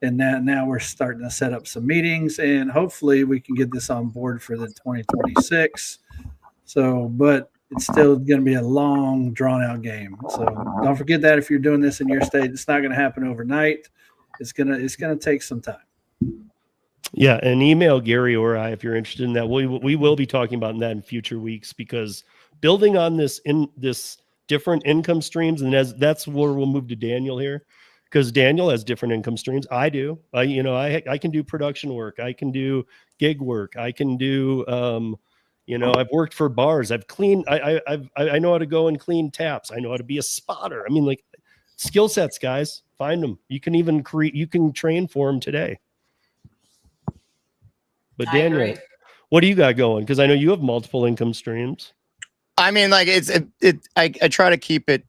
And now we're starting to set up some meetings, and hopefully we can get this on board for the 2026. So, but it's still going to be a long, drawn-out game. So don't forget that if you're doing this in your state, it's not going to happen overnight. It's gonna take some time. Yeah, and email Gary or I if you're interested in that. We will be talking about that in future weeks, because building on this different income streams, and that's where we'll move to Daniel here. Because Daniel has different income streams. I do. I can do production work. I can do gig work. I can do, I've worked for bars. I've cleaned. I know how to go and clean taps. I know how to be a spotter. I mean, like, skill sets, guys. Find them. You can even you can train for them today. But Daniel, what do you got going? Because I know you have multiple income streams. I mean, like I try to keep it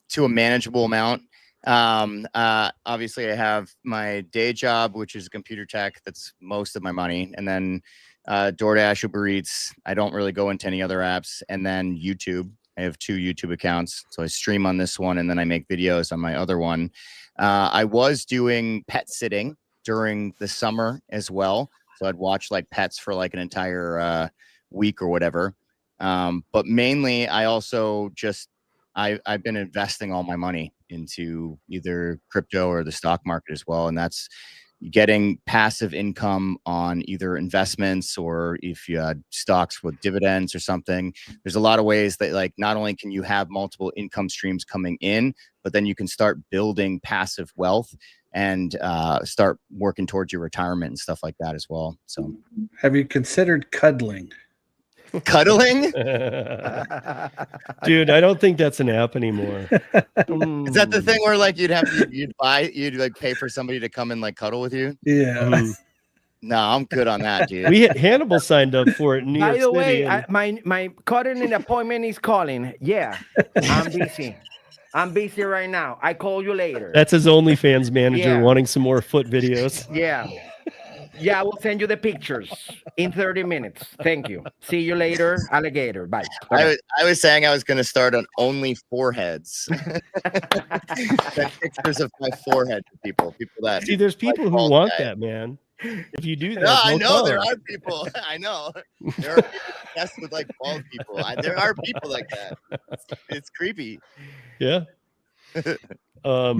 to a manageable amount. Obviously I have my day job, which is computer tech. That's most of my money. And then, DoorDash, Uber Eats. I don't really go into any other apps. And then YouTube. I have 2 YouTube accounts. So I stream on this one, and then I make videos on my other one. I was doing pet sitting during the summer as well. So I'd watch like pets for like an entire, week or whatever. But mainly I also I've been investing all my money into either crypto or the stock market as well. And that's getting passive income on either investments, or if you had stocks with dividends or something. There's a lot of ways that, like, not only can you have multiple income streams coming in, but then you can start building passive wealth and start working towards your retirement and stuff like that as well. So have you considered cuddling? Cuddling? Dude, I don't think that's an app anymore. Is that the thing where like you'd like pay for somebody to come and like cuddle with you? Yeah. No, I'm good on that, dude. Hannibal signed up for it in New York By the City. way, my cuddling appointment is calling. Yeah, I'm busy. I'm busy right now. I call you later. That's his OnlyFans manager Yeah. wanting some more foot videos. Yeah. Yeah, I will send you the pictures in 30 minutes. Thank you. See you later, alligator. Bye. I was saying I was going to start on only foreheads. Send pictures of my forehead to people that See, there's people who want that, man. If you do that, no, I no know there problem. are people. I know there are people obsessed with like bald people. There are people like that. It's creepy. Yeah. No.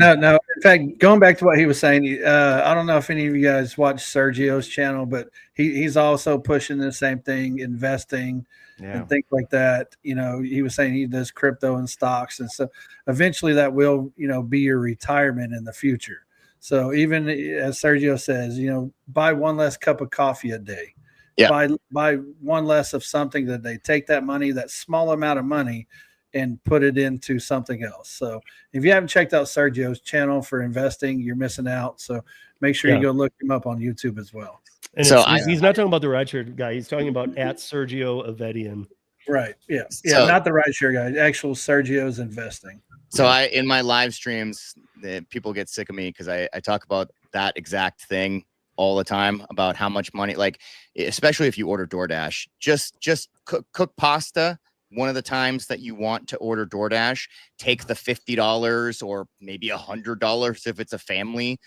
In fact, going back to what he was saying, I don't know if any of you guys watch Sergio's channel, but he's also pushing the same thing, investing and things like that. You know, he was saying he does crypto and stocks, and so eventually that will, be your retirement in the future. So even as Sergio says, buy one less cup of coffee a day. Yeah. Buy one less of something that they take that money, that small amount of money, and put it into something else. So if you haven't checked out Sergio's channel for investing, you're missing out. So make sure you go look him up on YouTube as well. And So he's not talking about the rideshare guy. He's talking about at Sergio Avedian. Right. Yeah. So- Not the rideshare guy. Actual Sergio's investing. So in my live streams, people get sick of me because I talk about that exact thing all the time, about how much money, like, especially if you order DoorDash, just cook pasta one of the times that you want to order DoorDash, take the $50 or maybe $100 if it's a family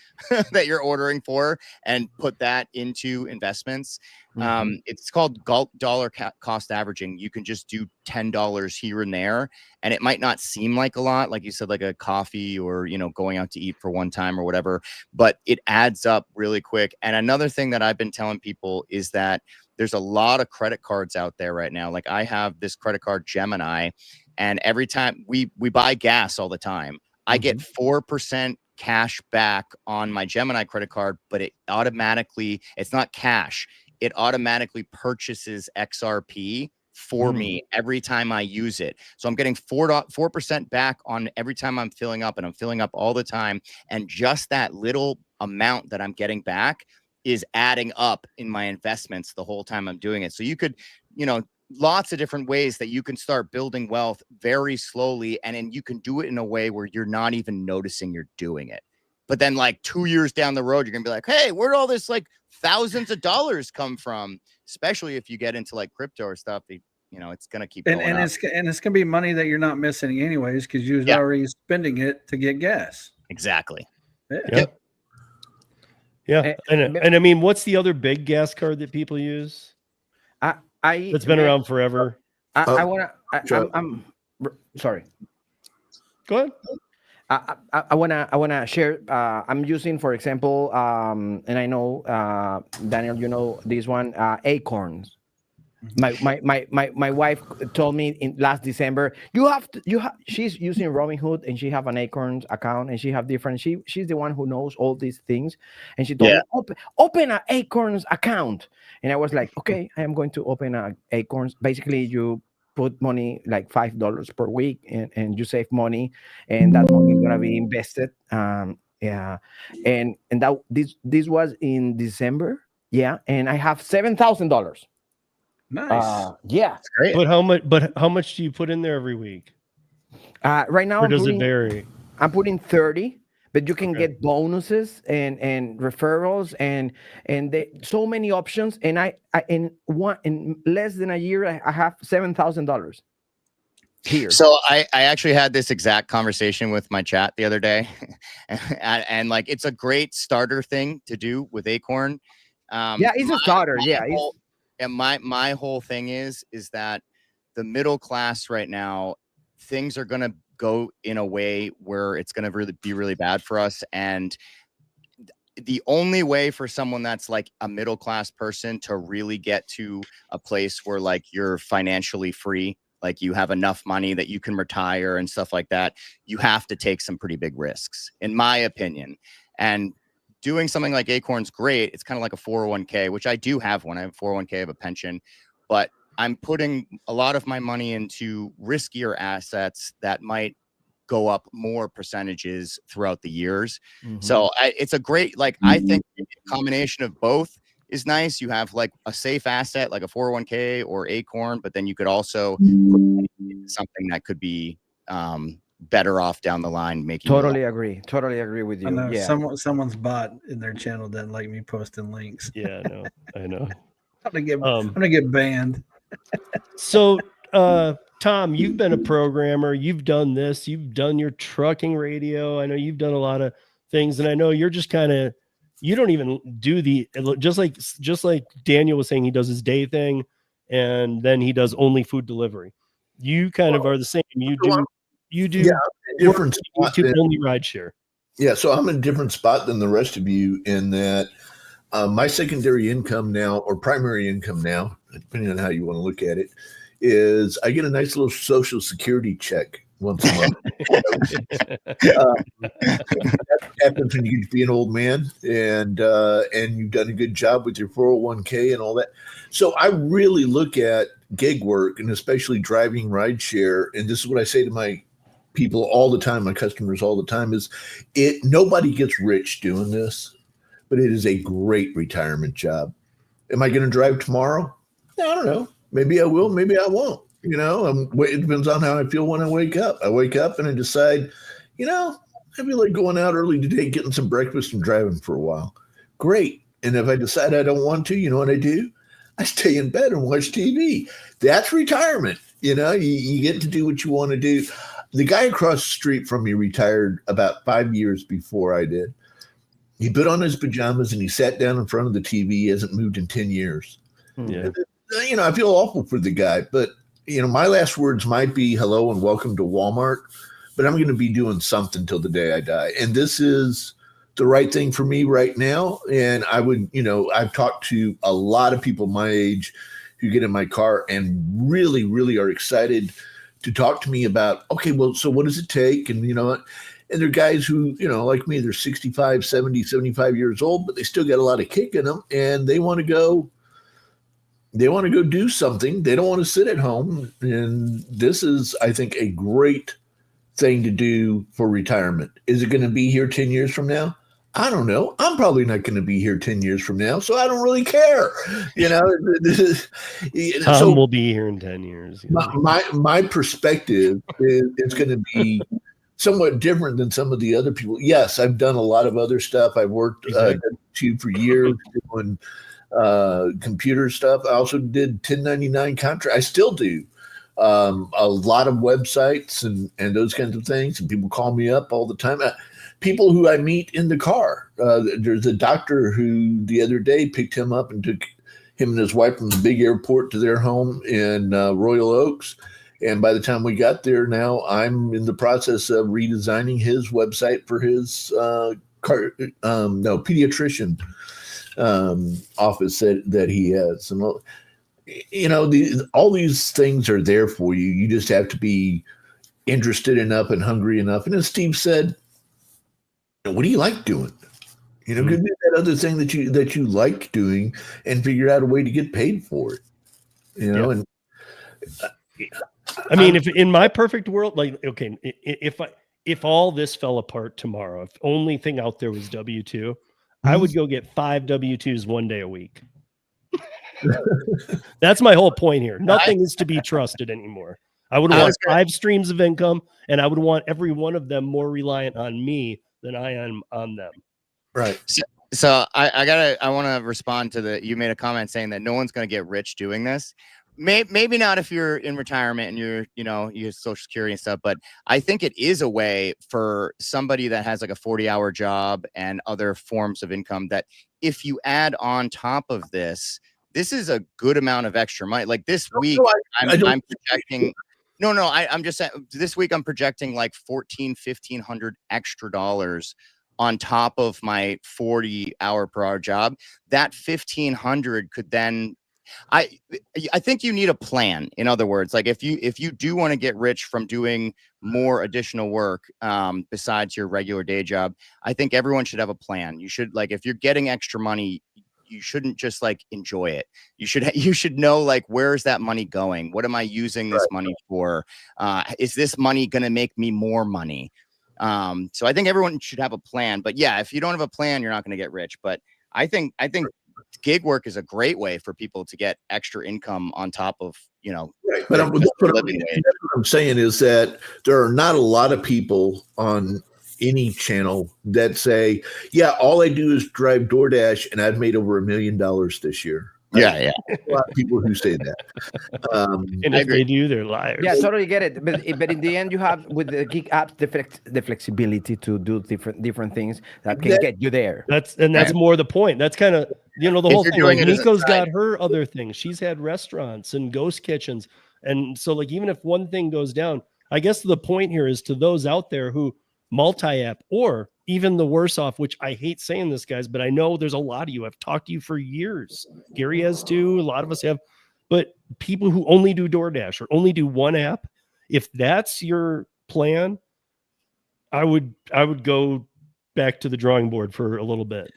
that you're ordering for, and put that into investments. It's called dollar cost averaging. You can just do $10 here and there, and it might not seem like a lot, like you said, like a coffee or, you know, going out to eat for one time or whatever, but it adds up really quick. And another thing that I've been telling people is that there's a lot of credit cards out there right now. Like I have this credit card, Gemini, and every time we buy gas all the time, I get 4% cash back on my Gemini credit card, but it automatically, it's not cash. It automatically purchases XRP for me every time I use it. So I'm getting 4% back on every time I'm filling up, and I'm filling up all the time. And just that little amount that I'm getting back is adding up in my investments the whole time I'm doing it. So you could, you know, lots of different ways that you can start building wealth very slowly. And then you can do it in a way where you're not even noticing you're doing it. But then like 2 years down the road, you're going to be like, hey, where'd all this like thousands of dollars come from? Especially if you get into like crypto or stuff, you know, it's going to keep going up. It's going to be money that you're not missing anyways, because you're already spending it to get gas. Exactly. Yep. Yeah. And I mean, what's the other big gas card that people use? It's been around forever. I'm sorry. Go ahead. I wanna share. I'm using, for example, and I know Daniel, you know this one, Acorns. My wife told me in last December, she's using Robinhood and she have an Acorns account and she have different. She's the one who knows all these things, and she told me open an Acorns account, and I was like, okay, I am going to open an Acorns. Basically, you put money like $5 per week, and you save money, and that money is gonna be invested. And that this was in December, and I have $7,000. Nice. That's great. But how much do you put in there every week? Right now, or does it vary? I'm putting 30, but you can get bonuses and referrals and so many options. And I in less than a year, I have $7,000 here. So I actually had this exact conversation with my chat the other day, and like it's a great starter thing to do with Acorn. It's a starter. And my whole thing is that the middle class right now, things are going to go in a way where it's going to be really bad for us. And the only way for someone that's like a middle class person to really get to a place where like you're financially free, like you have enough money that you can retire and stuff like that, you have to take some pretty big risks, in my opinion. And doing something like Acorn's great. It's kind of like a 401k, which I do have one. I have a 401k, I have a pension, but I'm putting a lot of my money into riskier assets that might go up more percentages throughout the years. So it's a great, like, I think a combination of both is nice. You have like a safe asset, like a 401k or Acorn, but then you could also put money into something that could be better off down the line. Making totally agree with you. I know someone's bot in their channel doesn't like me posting links. I know. I'm gonna get banned. So Tom, you've been a programmer, you've done this, you've done your trucking radio, I know you've done a lot of things, and I know you're just kind of, you don't even do just like Daniel was saying, he does his day thing and then he does only food delivery. You kind of are the same. You do different spot only ride share. Yeah, so I'm in a different spot than the rest of you in that my secondary income now, or primary income now, depending on how you want to look at it, is I get a nice little Social Security check once a month. That happens when you get to be an old man, and you've done a good job with your 401k and all that. So I really look at gig work, and especially driving rideshare, and this is what I say to my people all the time, my customers all the time, is nobody gets rich doing this, but it is a great retirement job. Am I going to drive tomorrow? I don't know. Maybe I will, maybe I won't. You know, it depends on how I feel when I wake up. I wake up and I decide, I feel like going out early today, getting some breakfast and driving for a while. Great. And if I decide I don't want to, you know what I do? I stay in bed and watch TV. That's retirement. You get to do what you want to do. The guy across the street from me retired about 5 years before I did. He put on his pajamas and he sat down in front of the TV. He hasn't moved in 10 years. Yeah. I feel awful for the guy, but my last words might be hello and welcome to Walmart, but I'm going to be doing something till the day I die. And this is the right thing for me right now. And I would, I've talked to a lot of people my age who get in my car and really, really are excited to talk to me about, okay, well, so what does it take? And, and they're guys who, like me, they're 65, 70, 75 years old, but they still got a lot of kick in them and they want to go do something. They don't want to sit at home. And this is, I think, a great thing to do for retirement. Is it going to be here 10 years from now? I don't know. I'm probably not going to be here 10 years from now, so I don't really care. Tom will be here in 10 years. My perspective is going to be somewhat different than some of the other people. Yes, I've done a lot of other stuff. I've worked for years doing computer stuff. I also did 1099 contract. I still do a lot of websites and those kinds of things. And people call me up all the time. People who I meet in the car. There's a doctor who the other day picked him up and took him and his wife from the big airport to their home in Royal Oaks. And by the time we got there, now I'm in the process of redesigning his website for his pediatrician office that he has. And all these things are there for you. You just have to be interested enough and hungry enough. And as Steve said, what do you like doing? Go do that other thing that you like doing and figure out a way to get paid for it. And I mean, if in my perfect world, like, okay, if all this fell apart tomorrow, if only thing out there was W-2, I would go get 5 W-2s one day a week. That's my whole point here. Nothing is to be trusted anymore. I would want 5 streams of income, and I would want every one of them more reliant on me than I am on them. Right. So I want to respond to you made a comment saying that no one's going to get rich doing this. Maybe not if you're in retirement and you have Social Security and stuff, but I think it is a way for somebody that has like a 40-hour job and other forms of income that if you add on top of this is a good amount of extra money. Like this week, I'm projecting. I'm just saying this week I'm projecting like $1,400-1,500 extra dollars on top of my 40-hour per hour job. That 1,500 could then. I think you need a plan. In other words, like if you do want to get rich from doing more additional work besides your regular day job, I think everyone should have a plan. You should, like, if you're getting extra money, you shouldn't just like enjoy it. You should know, like, where's that money going? What am I using this money for? Is this money going to make me more money? So I think everyone should have a plan. But yeah, if you don't have a plan, you're not going to get rich. But I think gig work is a great way for people to get extra income on top of, right. But what I'm saying is that there are not a lot of people on any channel that say, yeah, all I do is drive DoorDash and I've made over $1 million this year. Yeah. A lot of people who say that. And if they do, they're liars. Yeah, totally get it. But in the end, you have with the gig apps the flexibility to do different things that can get you there. That's more the point. That's kind of the whole thing. Like Nico's got her other things. She's had restaurants and ghost kitchens, and so like even if one thing goes down, I guess the point here is to those out there who multi-app or even the worse off, which I hate saying this, guys, but I know there's a lot of you. I've talked to you for years. Gary has too. A lot of us have. But people who only do DoorDash or only do one app, if that's your plan, I would go back to the drawing board for a little bit.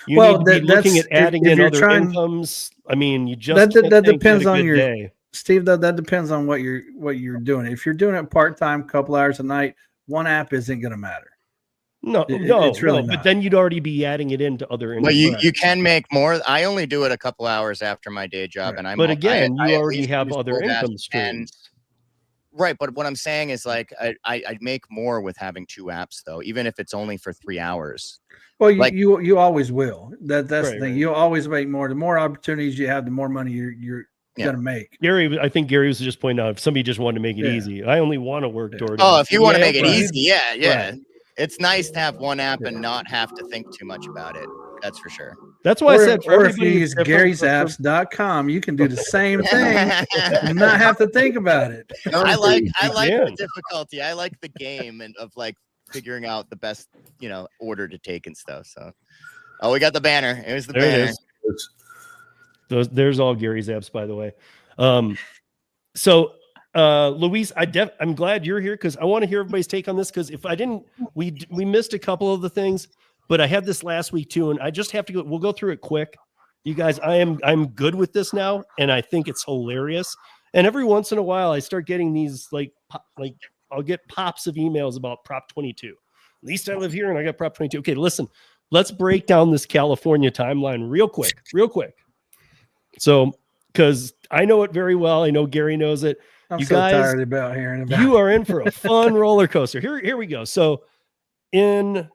You need to be looking at adding in other incomes. I mean, you just that depends on your day. Steve. That depends on what you're doing. If you're doing it part time, couple hours a night, one app isn't going to matter. It's really not. But then you'd already be adding it into other income. Well, you can make more. I only do it a couple hours after my day job, and But again, you already have other income streams. Right, but what I'm saying is, like, I make more with having 2 apps, though, even if it's only for 3 hours. Well, you always will. That's the thing. You'll always make more. The more opportunities you have, the more money Yeah. got to make. Gary, I think Gary was just pointing out if somebody just wanted to make it Yeah. easy. I only want to work Yeah. DoorDash. Oh, if you want to Yeah, make it right. easy, yeah. Right. It's nice to have one app and not have to think too much about it. That's for sure. That's why I Or, said for or if you everybody, use it's different, but for- Gary'sApps.com, you can do the same thing and not have to think about it. I like Yeah. the difficulty. I like the game and of like figuring out the best, order to take and stuff. So, we got the banner. It was the There it banner. is. There's all Gary's apps, by the way. Luis, I'm glad you're here because I want to hear everybody's take on this. Because if I didn't, we missed a couple of the things, but I had this last week too, and I just have to go. We'll go through it quick, you guys. I'm good with this now, and I think it's hilarious. And every once in a while, I start getting these like I'll get pops of emails about Prop 22. At least I live here, and I got Prop 22. Okay, listen, let's break down this California timeline real quick. So, because I know it very well, I know Gary knows it. I'm You so guys- tired about hearing about You are in for a fun roller coaster. Here we go. So, in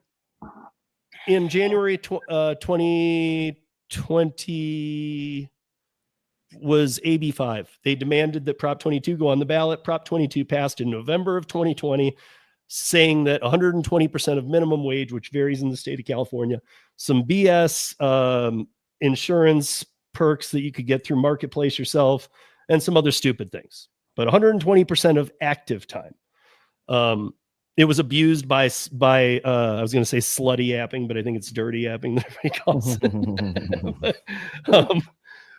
January 2020 was AB5. They demanded that Prop 22 go on the ballot. Prop 22 passed in November of 2020, saying that 120% of minimum wage, which varies in the state of California, some BS insurance perks that you could get through Marketplace yourself, and some other stupid things. But 120% of active time. It was abused by I was going to say slutty apping, but I think it's dirty apping that everybody calls it.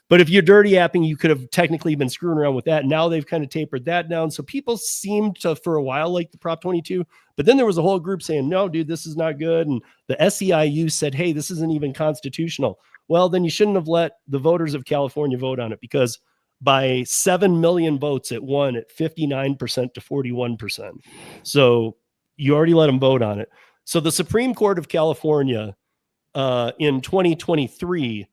But if you're dirty apping, you could have technically been screwing around with that. Now they've kind of tapered that down. So people seemed to, for a while, like the Prop 22. But then there was a whole group saying, no, dude, this is not good. And the SEIU said, hey, this isn't even constitutional. Well, then you shouldn't have let the voters of California vote on it, because by 7 million votes, it won at 59% to 41%. So you already let them vote on it. So the Supreme Court of California in 2023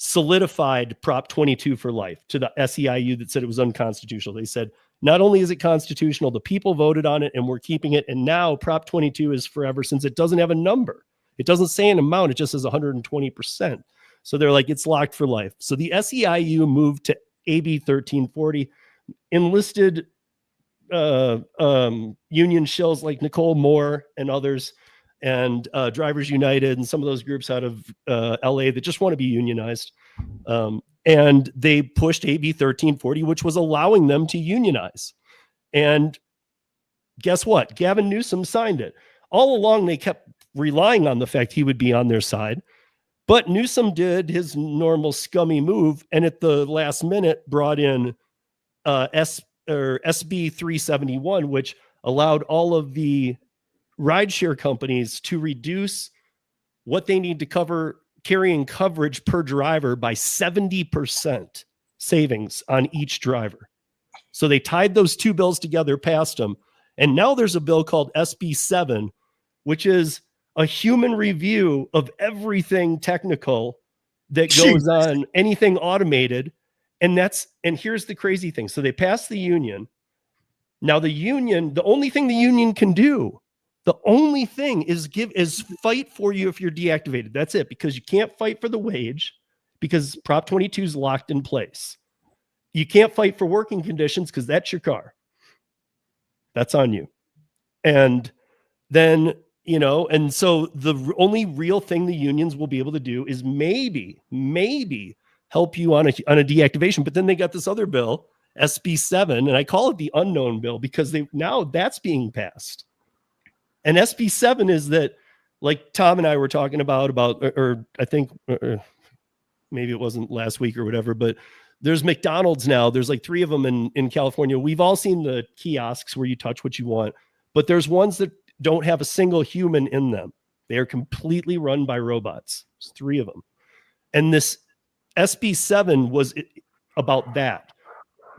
solidified Prop 22 for life to the SEIU that said it was unconstitutional. They said, not only is it constitutional, the people voted on it and we're keeping it. And now Prop 22 is forever, since it doesn't have a number. It doesn't say an amount. It just says 120%. So they're like, it's locked for life. So the SEIU moved to AB 1340, enlisted union shills like Nicole Moore and others, and Drivers United and some of those groups out of LA that just want to be unionized. And they pushed AB 1340, which was allowing them to unionize. And guess what? Gavin Newsom signed it. All along, they kept relying on the fact he would be on their side. But Newsom did his normal scummy move, and at the last minute brought in SB 371, which allowed all of the rideshare companies to reduce what they need to cover carrying coverage per driver by 70% savings on each driver. So they tied those two bills together, passed them. And now there's a bill called SB 7, which is a human review of everything technical that goes on, anything automated. And here's the crazy thing. So they passed the union. Now the only thing the union can do, the only thing is fight for you if you're deactivated. That's it, because you can't fight for the wage because Prop 22 is locked in place. You can't fight for working conditions because that's your car. That's on you. And then, and so the only real thing the unions will be able to do is maybe help you on a deactivation. But then they got this other bill, SB 7, and I call it the unknown bill because now that's being passed. And SB 7 is that, like Tom and I were talking about, or I think maybe it wasn't last week or whatever, but there's McDonald's now. There's like 3 of them in California. We've all seen the kiosks where you touch what you want, but there's ones that don't have a single human in them. They are completely run by robots. There's 3 of them. And this SB 7 was about that.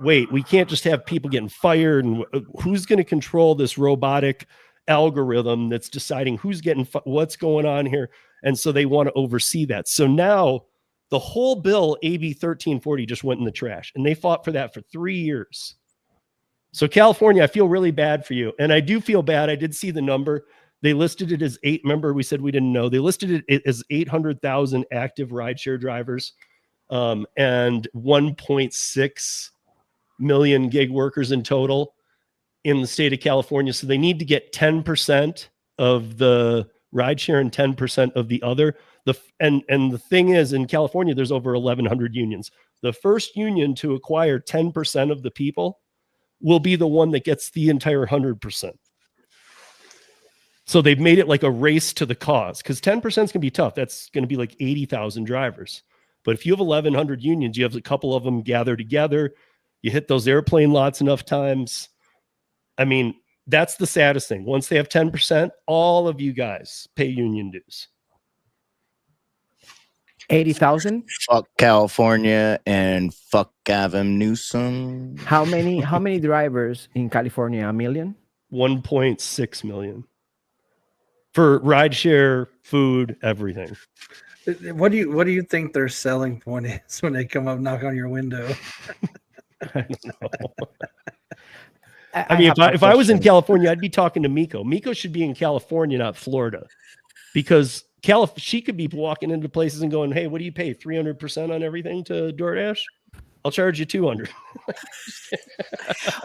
Wait, we can't just have people getting fired, and who's going to control this robotic algorithm that's deciding who's getting what's going on here? And so they want to oversee that. So now the whole bill, AB 1340, just went in the trash, and they fought for that for 3 years. So California, I feel really bad for you. And I do feel bad. I did see the number. They listed it as 8. Remember, we said we didn't know. They listed it as 800,000 active rideshare drivers. and 1.6 million gig workers in total in the state of California. So they need to get 10% of the rideshare and 10% of the other. And the thing is, in California, there's over 1,100 unions. The first union to acquire 10% of the people will be the one that gets the entire 100%. So they've made it like a race to the cause, because 10% is going to be tough. That's going to be like 80,000 drivers. But if you have 1,100 unions, you have a couple of them gather together, you hit those airplane lots enough times. I mean, that's the saddest thing. Once they have 10%, all of you guys pay union dues. 80,000. Fuck California and fuck Gavin Newsom. How many drivers in California? 1 million? 1.6 million for rideshare, food, everything. What do you think their selling point is when they come up knock on your window? I don't know. I mean, if I was in California, I'd be talking to Miko. Miko should be in California, not Florida, because she could be walking into places and going, "Hey, what do you pay? 300% on everything to DoorDash? I'll charge you 200."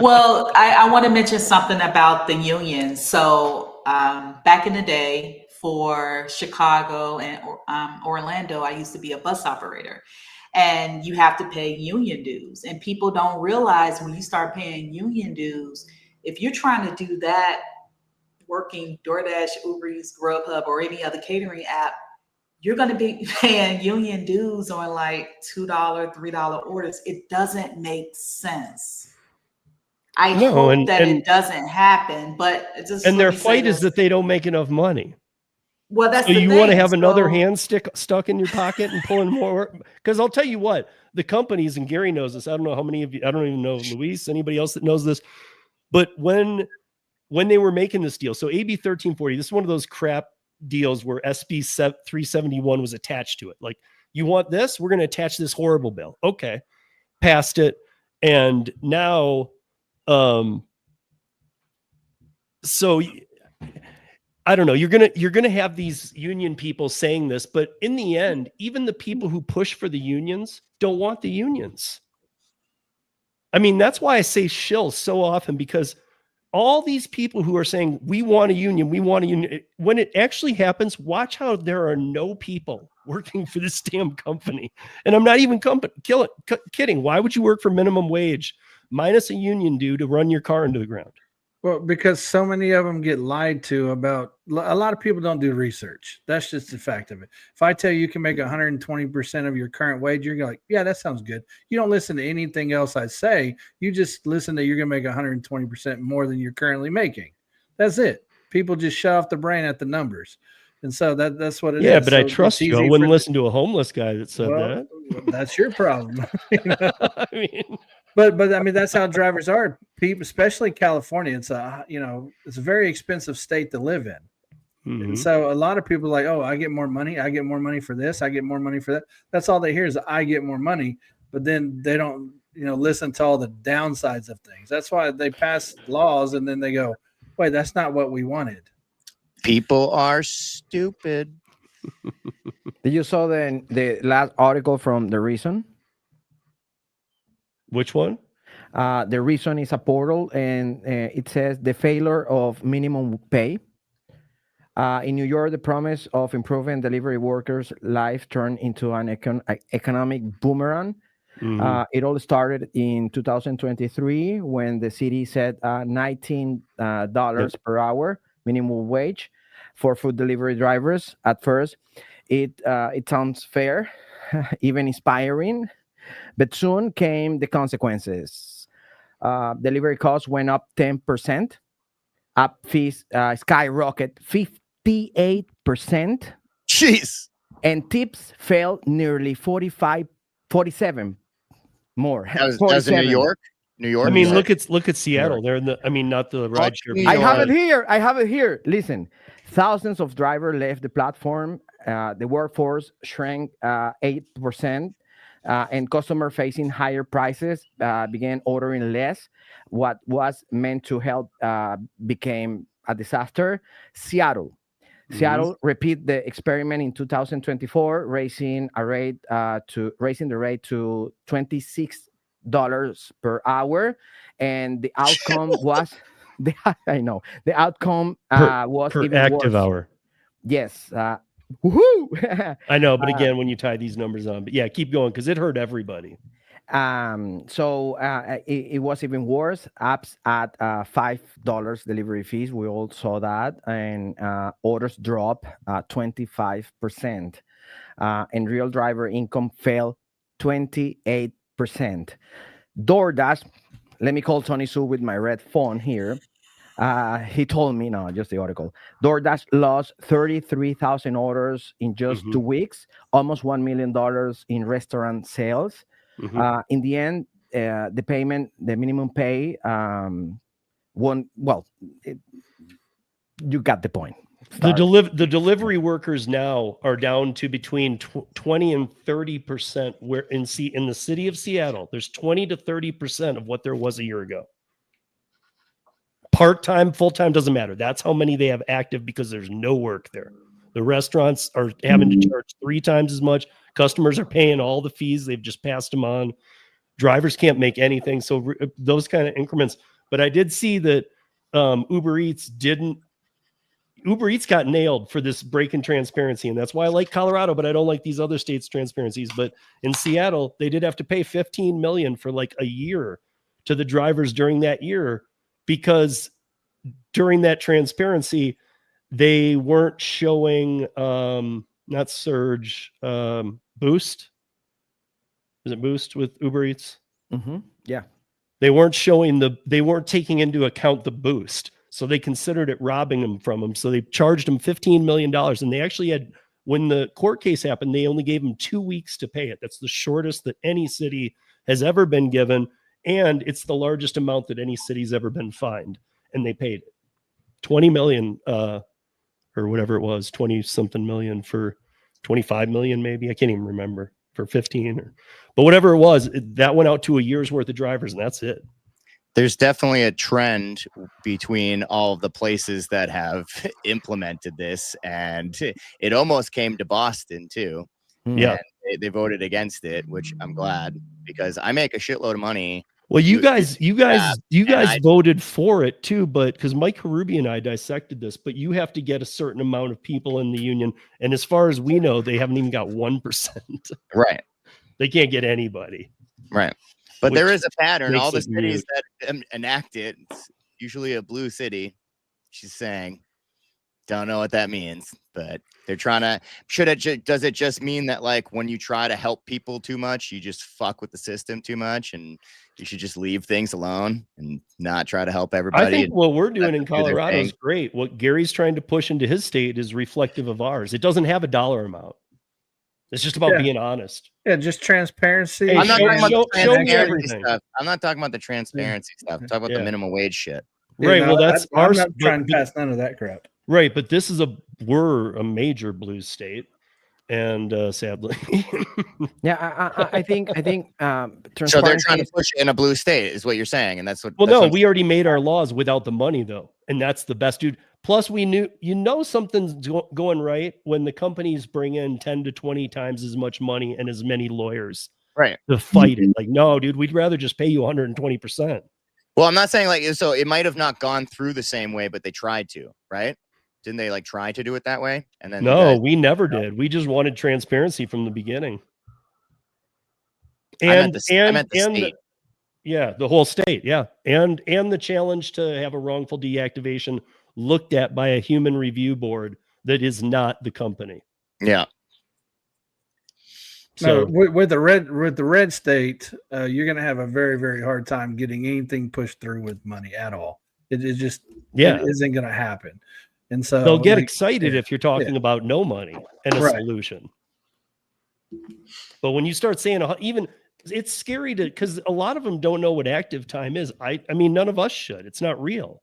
Well, I want to mention something about the unions. So back in the day for Chicago and Orlando, I used to be a bus operator. And you have to pay union dues. And people don't realize when you start paying union dues, if you're trying to do that, working DoorDash, Uber Eats, Grubhub, or any other catering app, you're going to be paying union dues on like $2, $3 orders. It doesn't make sense. I hope that it doesn't happen, but it's just. And their fight is that they don't make enough money. Well, that's so the you thing. want to have another hand stuck in your pocket and pulling more, because I'll tell you what, the companies, and Gary knows this, I don't know how many of you, I don't even know, Luis, anybody else that knows this, but when they were making this deal, so AB 1340, this is one of those crap deals where SB 371 was attached to it. Like, you want this? We're going to attach this horrible bill. Okay. Passed it. And now, so I don't know. You're gonna have these union people saying this, but in the end, even the people who push for the unions don't want the unions. I mean, that's why I say shill so often, because all these people who are saying we want a union, when it actually happens, watch how there are no people working for this damn company. And I'm not even kidding. Why would you work for minimum wage minus a union due to run your car into the ground? Well, because so many of them get lied to about. A lot of people don't do research. That's just the fact of it. If I tell you can make 120% of your current wage, you're like, yeah, that sounds good. You don't listen to anything else I say. You just listen to you're going to make 120% more than you're currently making. That's it. People just shut off the brain at the numbers. And so that's what it is. Yeah, but so I trust you. I wouldn't listen to a homeless guy that said that. That's your problem. I mean, but I mean, that's how drivers are. People, especially California, it's a very expensive state to live in. Mm-hmm. And so a lot of people are like, oh, I get more money. I get more money for this. I get more money for that. That's all they hear is I get more money. But then they don't, listen to all the downsides of things. That's why they pass laws and then they go, wait, that's not what we wanted. People are stupid. Did you saw the last article from The Reason? Which one? The Reason is a portal, and it says the failure of minimum pay. In New York, the promise of improving delivery workers' life turned into an economic boomerang. Mm-hmm. It all started in 2023 when the city set $19 per hour minimum wage for food delivery drivers. At first, it sounds fair, even inspiring, but soon came the consequences. Delivery costs went up 10%, up fees skyrocket 58%. Jeez. And tips fell nearly 47 more. That was in New York. New York. I mean, look at Seattle. They're in the. I mean, not the rideshare. I have it here. Listen, thousands of drivers left the platform. The workforce shrank 8%, and customer facing higher prices began ordering less. What was meant to help became a disaster. Seattle Seattle repeat the experiment in 2024, raising the rate to $26 per hour, and the outcome was the outcome was Per even active worse. hour. Yes. Woohoo! I know, but again, when you tie these numbers on, but yeah, keep going because it hurt everybody. So it was even worse. Apps at $5 delivery fees. We all saw that, and orders drop 25%, and real driver income fell 28%. DoorDash. Let me call Tony Sue with my red phone here. He told me, no, just the article. DoorDash lost 33,000 orders in just 2 weeks, almost $1 million in restaurant sales. In the end, the minimum pay, you got the point. The delivery workers now are down to between 20 and 30%. Where in the city of Seattle, there's 20 to 30% of what there was a year ago. Part-time, full-time, doesn't matter. That's how many they have active because there's no work there. The restaurants are having to charge 3 times as much. Customers are paying all the fees. They've just passed them on. Drivers can't make anything. So those kind of increments. But I did see that Uber Eats got nailed for this break in transparency. And that's why I like Colorado, but I don't like these other states' transparencies. But in Seattle, they did have to pay $15 million for like a year to the drivers during that year, because during that transparency, they weren't showing not Surge, Boost. Is it Boost with Uber Eats? Yeah. They weren't taking into account the boost. So they considered it robbing them from them. So they charged them $15 million. And they actually had, when the court case happened, they only gave them 2 weeks to pay it. That's the shortest that any city has ever been given. And it's the largest amount that any city's ever been fined. And they paid it. 20 million, or whatever it was, 20 something million for 25 million, maybe. I can't even remember, for 15 but whatever it was, that went out to a year's worth of drivers, and that's it. There's definitely a trend between all of the places that have implemented this, and it almost came to Boston too. Yeah. And they voted against it, which I'm glad, because I make a shitload of money. Well, you guys voted for it too, but because Mike Harubi and I dissected this, but you have to get a certain amount of people in the union. And as far as we know, they haven't even got 1%. Right. They can't get anybody. Right. But Which there is a pattern. makes All the it cities that enact it, it's usually a blue city. She's saying, don't know what that means, but they're trying to, does it just mean that like when you try to help people too much, you just fuck with the system too much, and you should just leave things alone and not try to help everybody? I think what we're doing in Colorado is great. What Gary's trying to push into his state is reflective of ours. It doesn't have a dollar amount. It's just about being honest. Yeah, just transparency. Hey, I'm not talking about the show me transparency everything. stuff. I'm not talking about the transparency stuff. I'm talking about the minimum wage shit. Right. No, Well, that's I'm ours. not trying to pass none of that crap. Right, but this is we're a major blue state, and sadly, Yeah, I think So they're transparency trying to push it in a blue state, is what you're saying, and that's what. well, that's no, what we already made our laws without the money though, and that's the best, dude. Plus, we knew, something's going right when the companies bring in 10 to 20 times as much money and as many lawyers right to fight it. Like, no, dude, we'd rather just pay you 120%. Well, I'm not saying like so. It might have not gone through the same way, but they tried to, right? Didn't they like try to do it that way? And then No, we never did. We just wanted transparency from the beginning. And I meant the state. Yeah, the whole state. Yeah, and the challenge to have a wrongful deactivation looked at by a human review board that is not the company. Yeah. So No, with the red state, you're going to have a very, very hard time getting anything pushed through with money at all. It just it isn't going to happen. And so they'll get excited if you're talking about no money and a solution. But when you start saying even, it's scary because a lot of them don't know what active time is. I mean, none of us should. It's not real.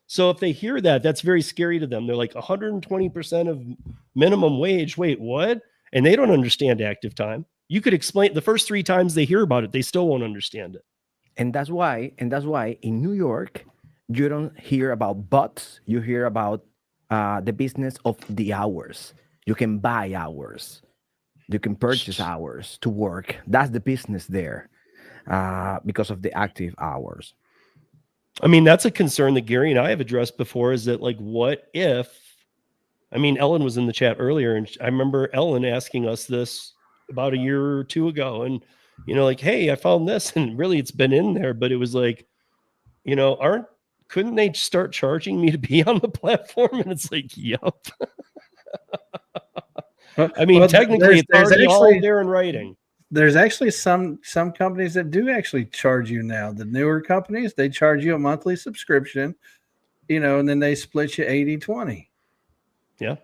So if they hear that, that's very scary to them. They're like 120% of minimum wage. Wait, what? And they don't understand active time. You could explain the first 3 times they hear about it, they still won't understand it. And that's why in New York, you don't hear about bots. You hear about the business of the hours. You can buy hours. You can purchase hours to work. That's the business there, because of the active hours. I mean, that's a concern that Gary and I have addressed before, is that like, what if, I mean, Ellen was in the chat earlier, and I remember Ellen asking us this about a year or two ago, and, you know, like, hey, I found this, and really it's been in there, but it was like, you know, couldn't they start charging me to be on the platform? And it's like, yup. I mean, Well, technically, it's there's already all actually- there in writing. There's actually some companies that do actually charge you now. The newer companies, they charge you a monthly subscription, you know, and then they split you 80-20. Yeah.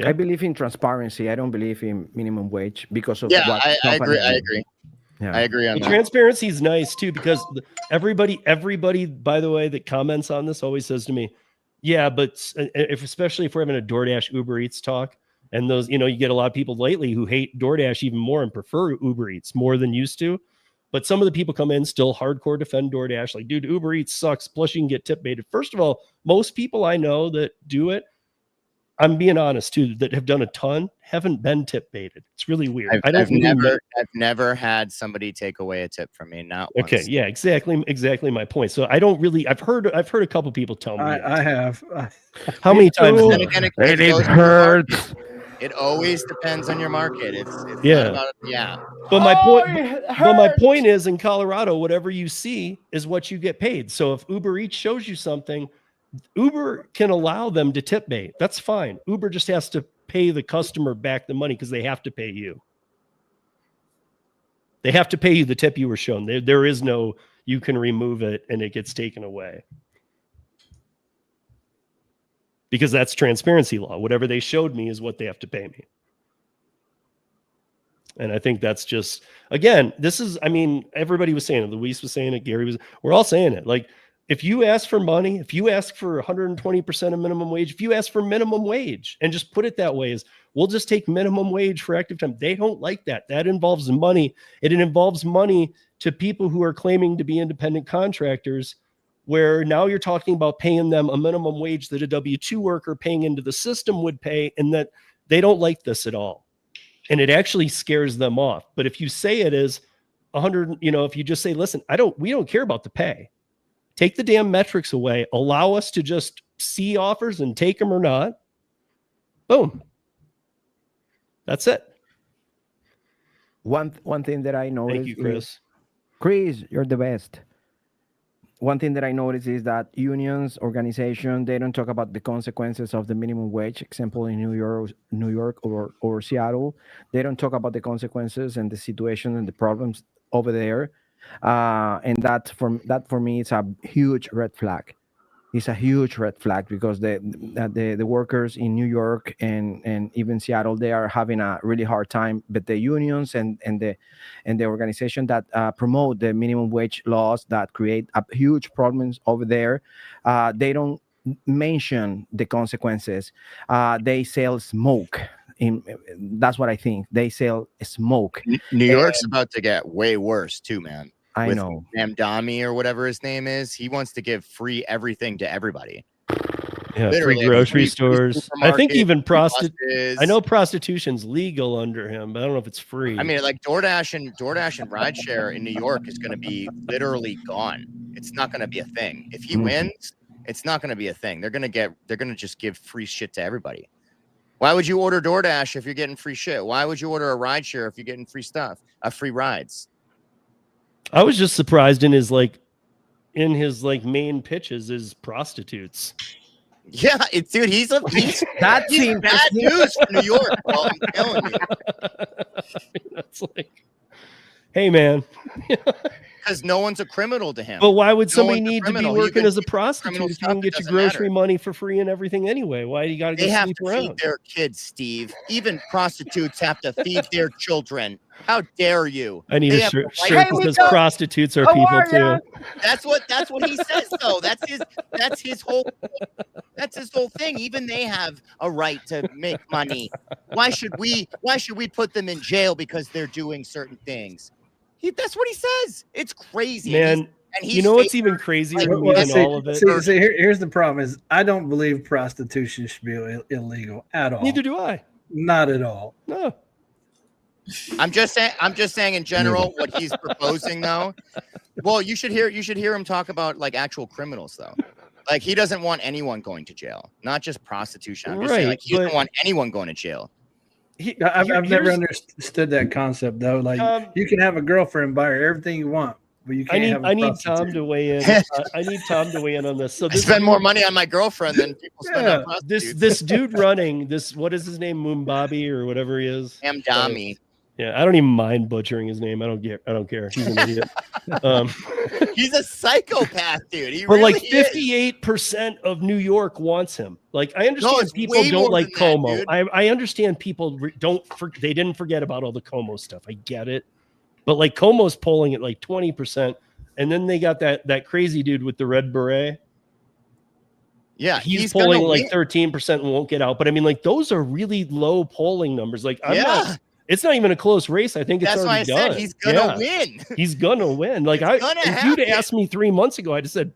I believe in transparency. I don't believe in minimum wage because of Yeah, what I agree. companies I do. agree. Yeah. I agree on The that. transparency is nice too, because everybody, by the way, that comments on this always says to me, yeah, but especially if we're having a DoorDash Uber Eats talk, and those, you know, you get a lot of people lately who hate DoorDash even more and prefer Uber Eats more than used to. But some of the people come in still hardcore defend DoorDash, like, dude, Uber Eats sucks. Plus, you can get tip baited. First of all, most people I know that do it, I'm being honest too, that have done a ton, haven't been tip baited. It's really weird. I've never had somebody take away a tip from me. Not once. Okay, yeah, exactly my point. So I don't really. I've heard a couple people tell me. I have. How many times? Then though? again, it It goes to the hurts. market. It always depends on your market. It's Yeah. not about, yeah. But my point is, in Colorado, whatever you see is what you get paid. So if Uber Eats shows you something, Uber can allow them to tip bait. That's fine. Uber just has to pay the customer back the money because they have to pay you. They have to pay you the tip you were shown. There is no, you can remove it and it gets taken away. Because that's transparency law. Whatever they showed me is what they have to pay me. And I think that's just, again, this is, I mean, everybody was saying it. Luis was saying it. Gary was, we're all saying it. Like, if you ask for money, if you ask for 120% of minimum wage, if you ask for minimum wage and just put it that way, is we'll just take minimum wage for active time. They don't like that. That involves money. It involves money to people who are claiming to be independent contractors, where now you're talking about paying them a minimum wage that a W-2 worker paying into the system would pay, and that they don't like this at all. And it actually scares them off. But if you say it is 100, you know, if you just say, listen, we don't care about the pay. Take the damn metrics away. Allow us to just see offers and take them or not. Boom. That's it. One thing that I noticed. Thank you, Chris. Chris, you're the best. One thing that I noticed is that unions, organizations, they don't talk about the consequences of the minimum wage. Example, in New York or Seattle, they don't talk about the consequences and the situation and the problems over there. And that for me, it's a huge red flag. It's a huge red flag because the workers in New York and even Seattle, they are having a really hard time. But the unions and the organization that promote the minimum wage laws that create huge problems over there, they don't mention the consequences. They sell smoke. That's what I think. They sell smoke. New York's about to get way worse too, man. I With know. Namdami or whatever his name is, he wants to give free everything to everybody. Yeah, Literally, free grocery free stores. I think supermarket, even buses. I know prostitution's legal under him, but I don't know if it's free. I mean, like DoorDash and rideshare in New York is going to be literally gone. It's not going to be a thing. If he wins, it's not going to be a thing. They're going to just give free shit to everybody. Why would you order DoorDash if you're getting free shit? Why would you order a rideshare if you're getting free stuff, free rides? I was just surprised in his main pitches is prostitutes. Yeah, dude, he's That seems bad news for New York. Well, I'm telling you, That's like, hey man, because no one's a criminal to him. but why would No somebody one's a need to be criminal. You working can as a do prostitute criminal if you stuff, can it get your doesn't grocery matter. money for free and everything anyway? Why do you got to They go have sleep to feed around? their kids, Steve. Even prostitutes have to feed their children. How dare you? I need They a have shirt the right that to says vote. prostitutes are How people are ya? too. That's what he says though. That's his whole thing. Even they have a right to make money. Why should we put them in jail because they're doing certain things? That's what he says. It's crazy, Man, and he's you know what's fake- even crazier like, to me Well, than see, all of it? here's the problem: is I don't believe prostitution should be illegal at all. Neither do I. Not at all. No. I'm just saying in general what he's proposing though. Well, you should hear him talk about like actual criminals though. Like he doesn't want anyone going to jail, not just prostitution. I'm just saying, Right, like he doesn't but- want anyone going to jail. I've never Here's- understood that concept though. Like Um, you can have a girlfriend, buy her everything you want, but you can't have a I need prostitute. Tom to weigh in. I need Tom to weigh in on this. So I this spend more money on my girlfriend than people spend Yeah, on prostitutes. this dude running this, what is his name, Mumbabi or whatever he is. Am Dami. Yeah, I don't even mind butchering his name. I don't care. He's an idiot. He's a psychopath, dude. He But really like is. 58% of New York wants him. Like I understand it's people way don't more like than that, Como. dude. I understand people they didn't forget about all the Como stuff. I get it. But like Como's polling at like 20%, and then they got that crazy dude with the red beret. Yeah, He's gonna polling like win. 13% and won't get out. But I mean, like those are really low polling numbers. Like it's not even a close race. I think it's That's why I already done. said he's gonna Yeah. win. He's gonna win. Like It's gonna if you'd happen. asked me 3 months ago, I'd have said,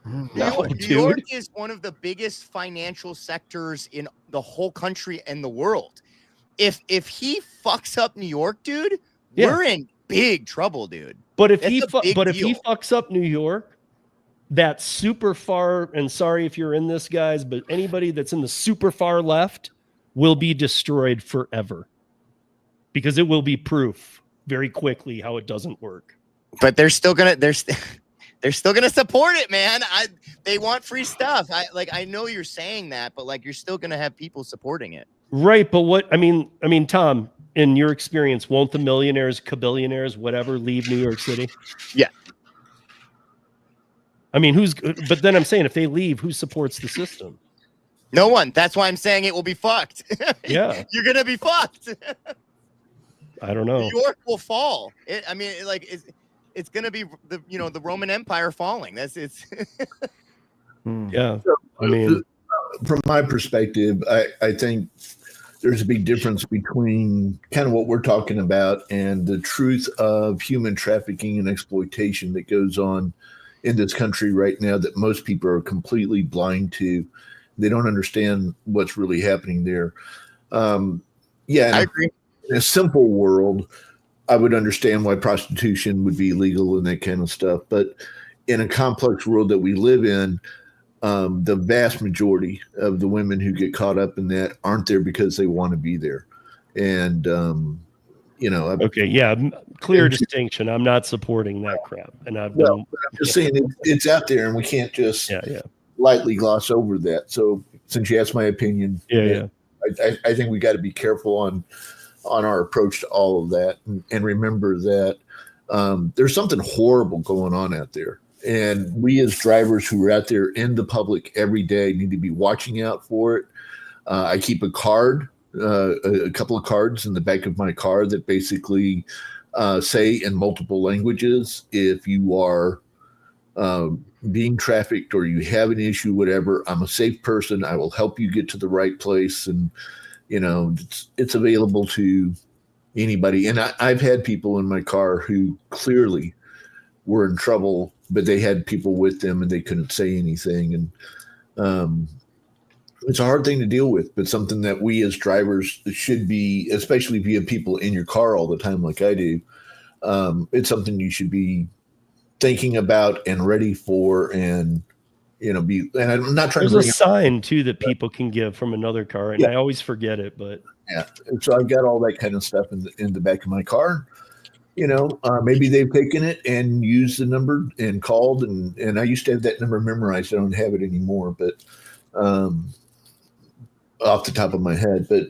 New no, York, New dude. York is one of the biggest financial sectors in the whole country and the world. If he fucks up New York, dude, Yeah. we're in big trouble, dude. But if That's he a big if he deal. fucks up New York, that super far, and sorry if you're in this, guys, but anybody that's in the super far left will be destroyed forever. Because it will be proof very quickly how it doesn't work. But they're still gonna support it, man. They want free stuff. I know you're saying that, but like you're still gonna have people supporting it. Right, but what I mean, Tom, in your experience, won't the millionaires, kabillionaires, whatever, leave New York City? Yeah. I mean, but then I'm saying if they leave, who supports the system? No one. That's why I'm saying it will be fucked. Yeah. You're gonna be fucked. I don't know. New York will fall. It's gonna be the Roman Empire falling. It's Yeah. I mean, From my perspective, I think there's a big difference between kind of what we're talking about and the truth of human trafficking and exploitation that goes on in this country right now that most people are completely blind to. They don't understand what's really happening there. Yeah, I agree. in a simple world, I would understand why prostitution would be illegal and that kind of stuff. But in a complex world that we live in, the vast majority of the women who get caught up in that aren't there because they want to be there. And, okay, yeah, clear distinction. I'm not supporting that crap. And I've been, I'm just saying it's out there and we can't just yeah. lightly gloss over that. So since you asked my opinion, Yeah. I think we got to be careful on our approach to all of that and remember that there's something horrible going on out there. And we as drivers who are out there in the public every day need to be watching out for it. I keep a card, a couple of cards in the back of my car that basically say in multiple languages, if you are being trafficked or you have an issue, whatever, I'm a safe person. I will help you get to the right place. And, it's available to anybody. And I've had people in my car who clearly were in trouble, but they had people with them and they couldn't say anything. And it's a hard thing to deal with, but something that we as drivers should be, especially if you have people in your car all the time like I do, it's something you should be thinking about and ready for, and and I'm not trying There's to a bring sign too that people can give from another car, and I always forget it. But yeah, so I've got all that kind of stuff in the back of my car. Maybe they've taken it and used the number and called, and I used to have that number memorized. I don't have it anymore, but off the top of my head. But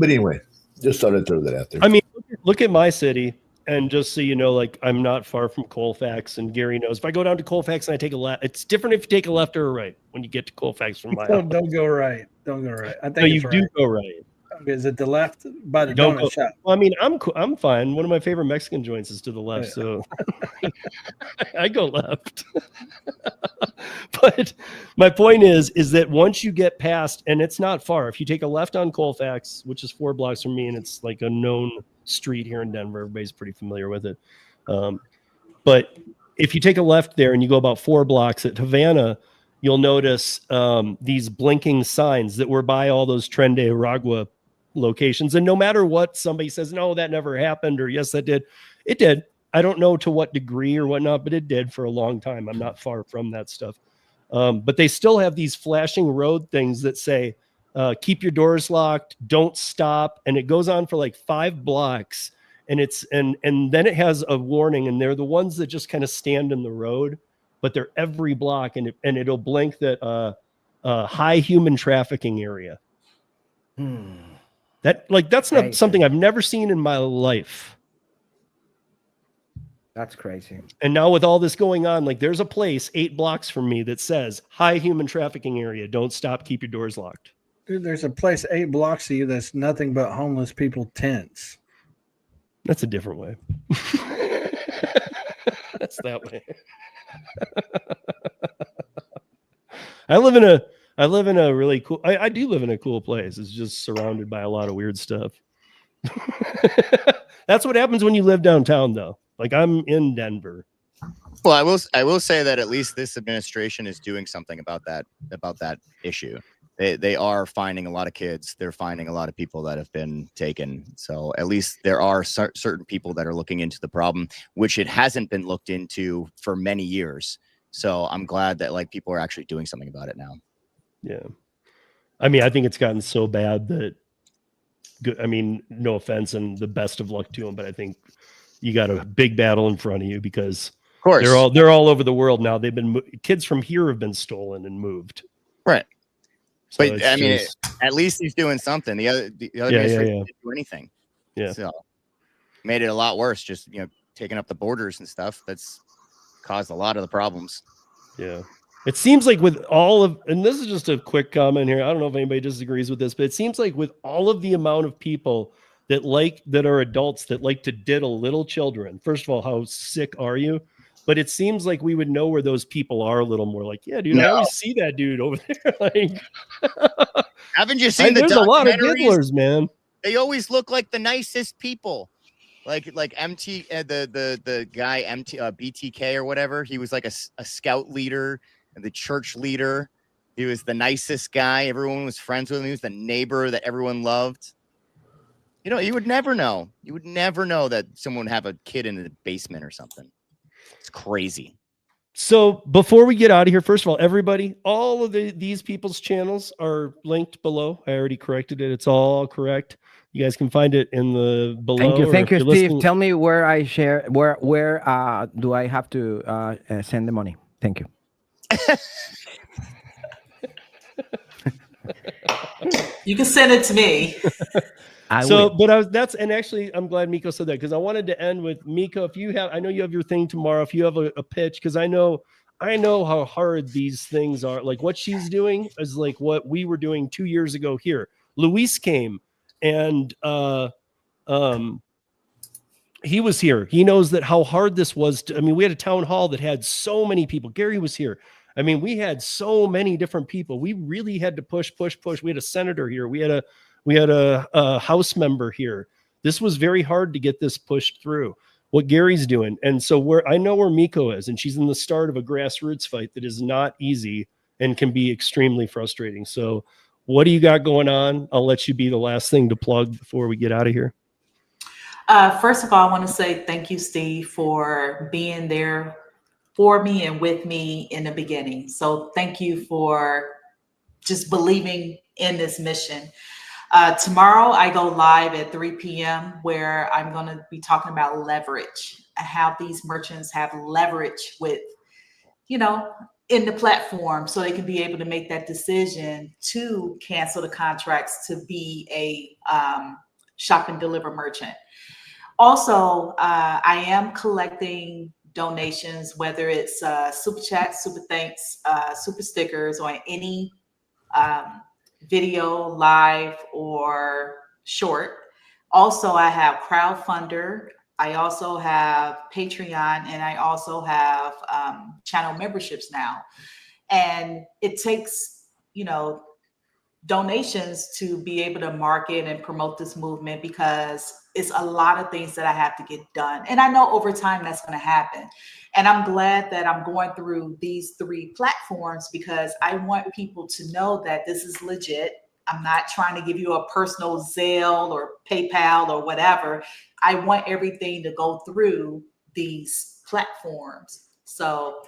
anyway, just thought I'd throw that out there. I mean, look at my city, and just so you know, like I'm not far from Colfax, and Gary knows if I go down to Colfax and I take a left, it's different if you take a left or a right when you get to Colfax from my house. Don't go right. Don't go right. I think No, you it's do right. go right. Is it the left by the Don't donut go. shop? Well, I mean, I'm fine. One of my favorite Mexican joints is to the left, so I go left. But my point is that once you get past, and it's not far. If you take a left on Colfax, which is 4 blocks from me, and it's like a known street here in Denver. Everybody's pretty familiar with it. But if you take a left there and you go about 4 blocks at Havana, you'll notice these blinking signs that were by all those Tren de Aragua locations. And no matter what somebody says, no, that never happened, or yes, that did, it did. I don't know to what degree or whatnot, but it did for a long time. I'm not far from that stuff. But they still have these flashing road things that say, keep your doors locked, don't stop. And it goes on for like 5 blocks. And then it has a warning, and they're the ones that just kind of stand in the road, but they're every block, and it'll blink that high human trafficking area. That's not Crazy. something I've never seen in my life. That's crazy. And now with all this going on, like there's a place 8 blocks from me that says high human trafficking area. Don't stop. Keep your doors locked. Dude, there's a place 8 blocks of you that's nothing but homeless people tents. That's a different way. That's that way. I live in a really cool, I do live in a cool place. It's just surrounded by a lot of weird stuff. That's what happens when you live downtown, though. Like I'm in Denver. Well, I will say that at least this administration is doing something about that issue. They are finding a lot of kids. They're finding a lot of people that have been taken. So at least there are certain people that are looking into the problem, which it hasn't been looked into for many years. So I'm glad that like people are actually doing something about it now. Yeah. I mean, I think it's gotten so bad that, I mean, no offense and the best of luck to them, but I think you got a big battle in front of you because Of course, they're all over the world now. They've been kids from here have been stolen and moved. right. So But it's I mean, just- at least he's doing something. The other Yeah, administration yeah. didn't do anything. Yeah. So made it a lot worse. Just taking up the borders and stuff. That's caused a lot of the problems. Yeah. It seems like with all of, and this is just a quick comment here. I don't know if anybody disagrees with this, but it seems like with all of the amount of people that are adults that like to diddle little children. First of all, how sick are you? But it seems like we would know where those people are a little more. Like, yeah, dude, I always see that dude over there. Like, Haven't you seen the there's a lot of documentaries? diddlers, man. They always look like the nicest people. Like MT the guy BTK or whatever. He was like a scout leader and the church leader. He was the nicest guy. Everyone was friends with him. He was the neighbor that everyone loved. You would never know. You would never know that someone would have a kid in the basement or something. It's crazy. So before we get out of here, first of all, everybody, all of these people's channels are linked below. I already corrected it. It's all correct. You guys can find it in the below. Thank you, or if Steve. you're listening- Tell me where I share. Where do I have to send the money? Thank you. You can send it to me. I So, will. but actually, I'm glad Miko said that because I wanted to end with Miko. I know you have your thing tomorrow. If you have a pitch, because I know how hard these things are. Like what she's doing is like what we were doing 2 years ago here. Luis came and he was here. He knows that how hard this was. We had a town hall that had so many people. Gary was here. We had so many different people. We really had to push. We had a senator here. We had a House member here. This was very hard to get this pushed through. What Gary's doing, and so I know where Miko is, and she's in the start of a grassroots fight that is not easy and can be extremely frustrating. So, what do you got going on? I'll let you be the last thing to plug before we get out of here. First of all, I want to say thank you, Steve, for being there for me and with me in the beginning. So thank you for just believing in this mission. Tomorrow I go live at 3 p.m. where I'm going to be talking about leverage and how these merchants have leverage with, in the platform so they can be able to make that decision to cancel the contracts to be a shop and deliver merchant. Also, I am collecting donations, whether it's super chat, super thanks, super stickers, or any video, live, or short. Also, I have Crowdfunder. I also have Patreon, and I also have channel memberships now. And it takes, donations to be able to market and promote this movement because it's a lot of things that I have to get done. And I know over time that's going to happen. And I'm glad that I'm going through these 3 platforms because I want people to know that this is legit. I'm not trying to give you a personal Zelle or PayPal or whatever. I want everything to go through these platforms. So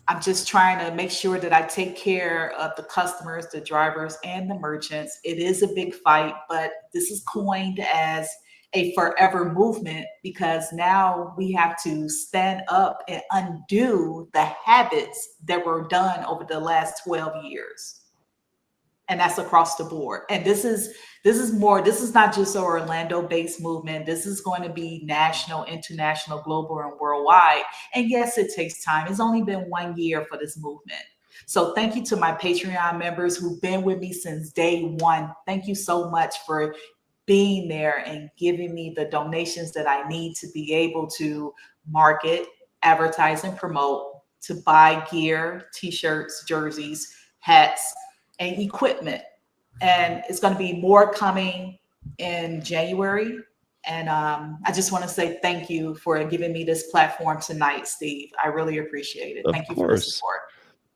I'm just trying to make sure that I take care of the customers, the drivers, and the merchants. It is a big fight, but this is coined as a forever movement because now we have to stand up and undo the habits that were done over the last 12 years. And that's across the board. And this is not just an Orlando-based movement. This is going to be national, international, global, and worldwide. And yes, it takes time. It's only been 1 year for this movement. So thank you to my Patreon members who've been with me since day one. Thank you so much for being there and giving me the donations that I need to be able to market, advertise, and promote, to buy gear, t-shirts, jerseys, hats, and equipment. And it's going to be more coming in January. And I just want to say thank you for giving me this platform tonight, Steve. I really appreciate it. Thank you for the support.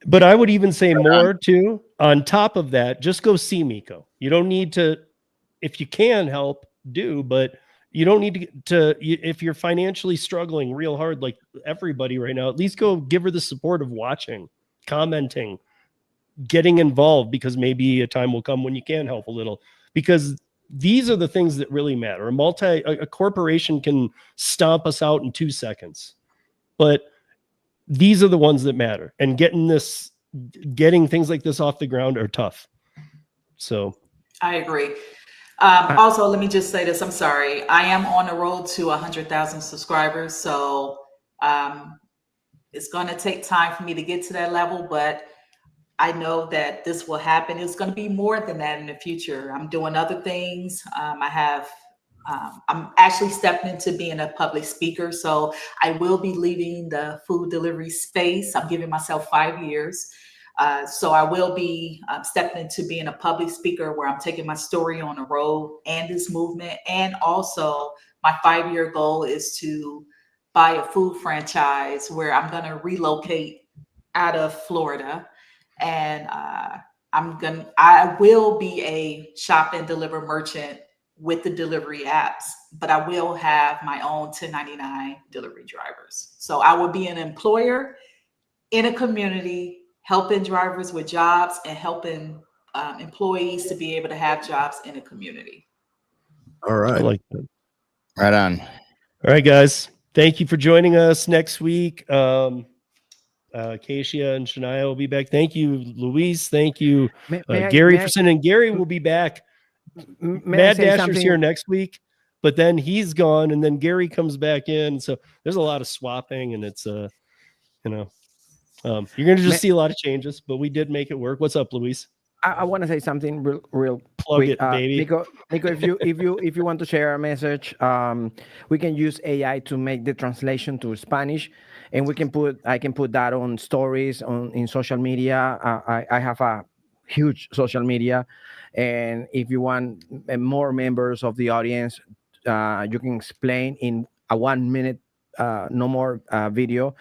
But I would even say more too. On top of that, just go see Miko. You don't need to, if you can help, do, but you don't need to if you're financially struggling real hard, like everybody right now, at least go give her the support of watching, commenting, getting involved, because maybe a time will come when you can help a little, because these are the things that really matter. A corporation can stomp us out in 2 seconds, but these are the ones that matter, and getting things like this off the ground are tough. So I agree. Also, let me just say this. I'm sorry. I am on the road to 100,000 subscribers. So it's going to take time for me to get to that level, but I know that this will happen. It's going to be more than that in the future. I'm doing other things. I'm actually stepping into being a public speaker. So I will be leaving the food delivery space. I'm giving myself 5 years. So I will be stepping into being a public speaker where I'm taking my story on the road and this movement. And also my 5-year goal is to buy a food franchise where I'm going to relocate out of Florida. And I will be a shop and deliver merchant with the delivery apps, but I will have my own 1099 delivery drivers. So I will be an employer in a community, helping drivers with jobs and helping employees to be able to have jobs in a community. All right. I like that. Right on. All right, guys. Thank you for joining us next week. Keisha and Shania will be back. Thank you, Luis. Thank you, Gary, for sending. Gary will be back. Mad Dasher's here next week, but then he's gone, and then Gary comes back in. So there's a lot of swapping, and it's you're gonna just see a lot of changes, but we did make it work. What's up, Luis? I want to say something real Plug quick. it, baby. Nico, if you want to share a message, we can use AI to make the translation to Spanish, and I can put that on stories in social media. I have a huge social media, and if you want more members of the audience, you can explain in a 1 minute, no more video.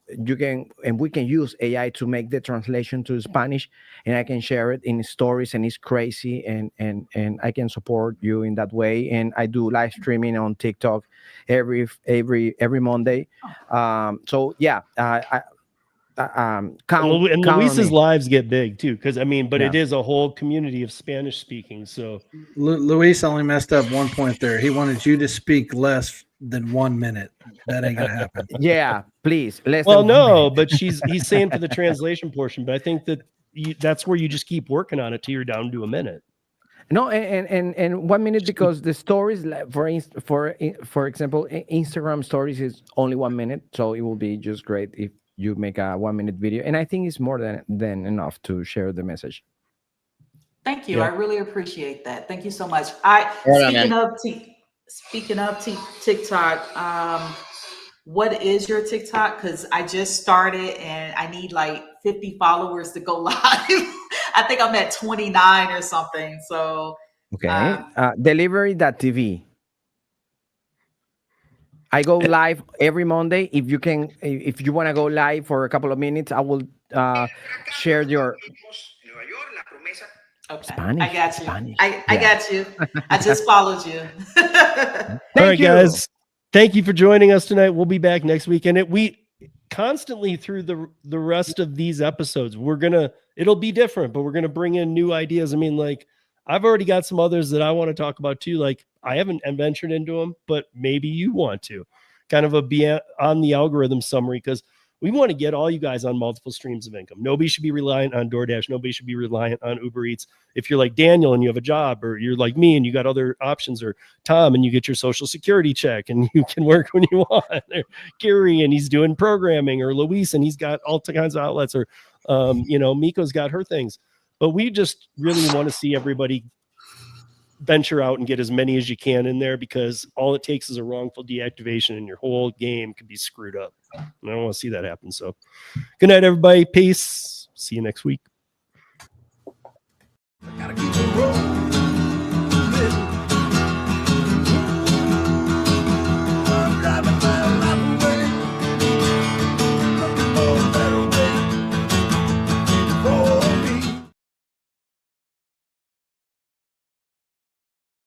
We can use AI to make the translation to Spanish, and I can share it in stories, and it's crazy, and I can support you in that way. And I do live streaming on TikTok every Monday. So yeah, Luis's lives get big too, because it is a whole community of Spanish speaking. So Luis only messed up 1 point there. He wanted you to speak less than 1 minute. That ain't gonna happen. Yeah, please. But he's saying for the translation portion, but I think that that's where you just keep working on it till you're down to a minute. No, and 1 minute, because the stories, for example, Instagram stories is only 1 minute, so it will be just great if you make a 1 minute video, and I think it's more than enough to share the message. Thank you. Yeah. I really appreciate that. Thank you so much. Speaking of TikTok, what is your TikTok? Because I just started and I need like 50 followers to go live. I think I'm at 29 or something. So Okay. Delivery.tv. I go live every Monday. If you want to go live for a couple of minutes, I will share your Okay, Spanish. I got you. Spanish. I Yeah. got you. I just followed you. All right, guys. Thank you for joining us tonight. We'll be back next week. And we constantly through the rest of these episodes, it'll be different, but we're going to bring in new ideas. I mean, like, I've already got some others that I want to talk about too. Like, I haven't ventured into them, but maybe you want to kind of be on the algorithm summary, because we want to get all you guys on multiple streams of income. Nobody should be reliant on DoorDash. Nobody should be reliant on Uber Eats. If you're like Daniel and you have a job, or you're like me and you got other options, or Tom and you get your social security check and you can work when you want, or Gary and he's doing programming, or Luis and he's got all kinds of outlets, or Miko's got her things. But we just really want to see everybody venture out and get as many as you can in there, because all it takes is a wrongful deactivation and your whole game could be screwed up. And I don't want to see that happen. So good night, everybody. Peace. See you next week. Gotta keep it rolling.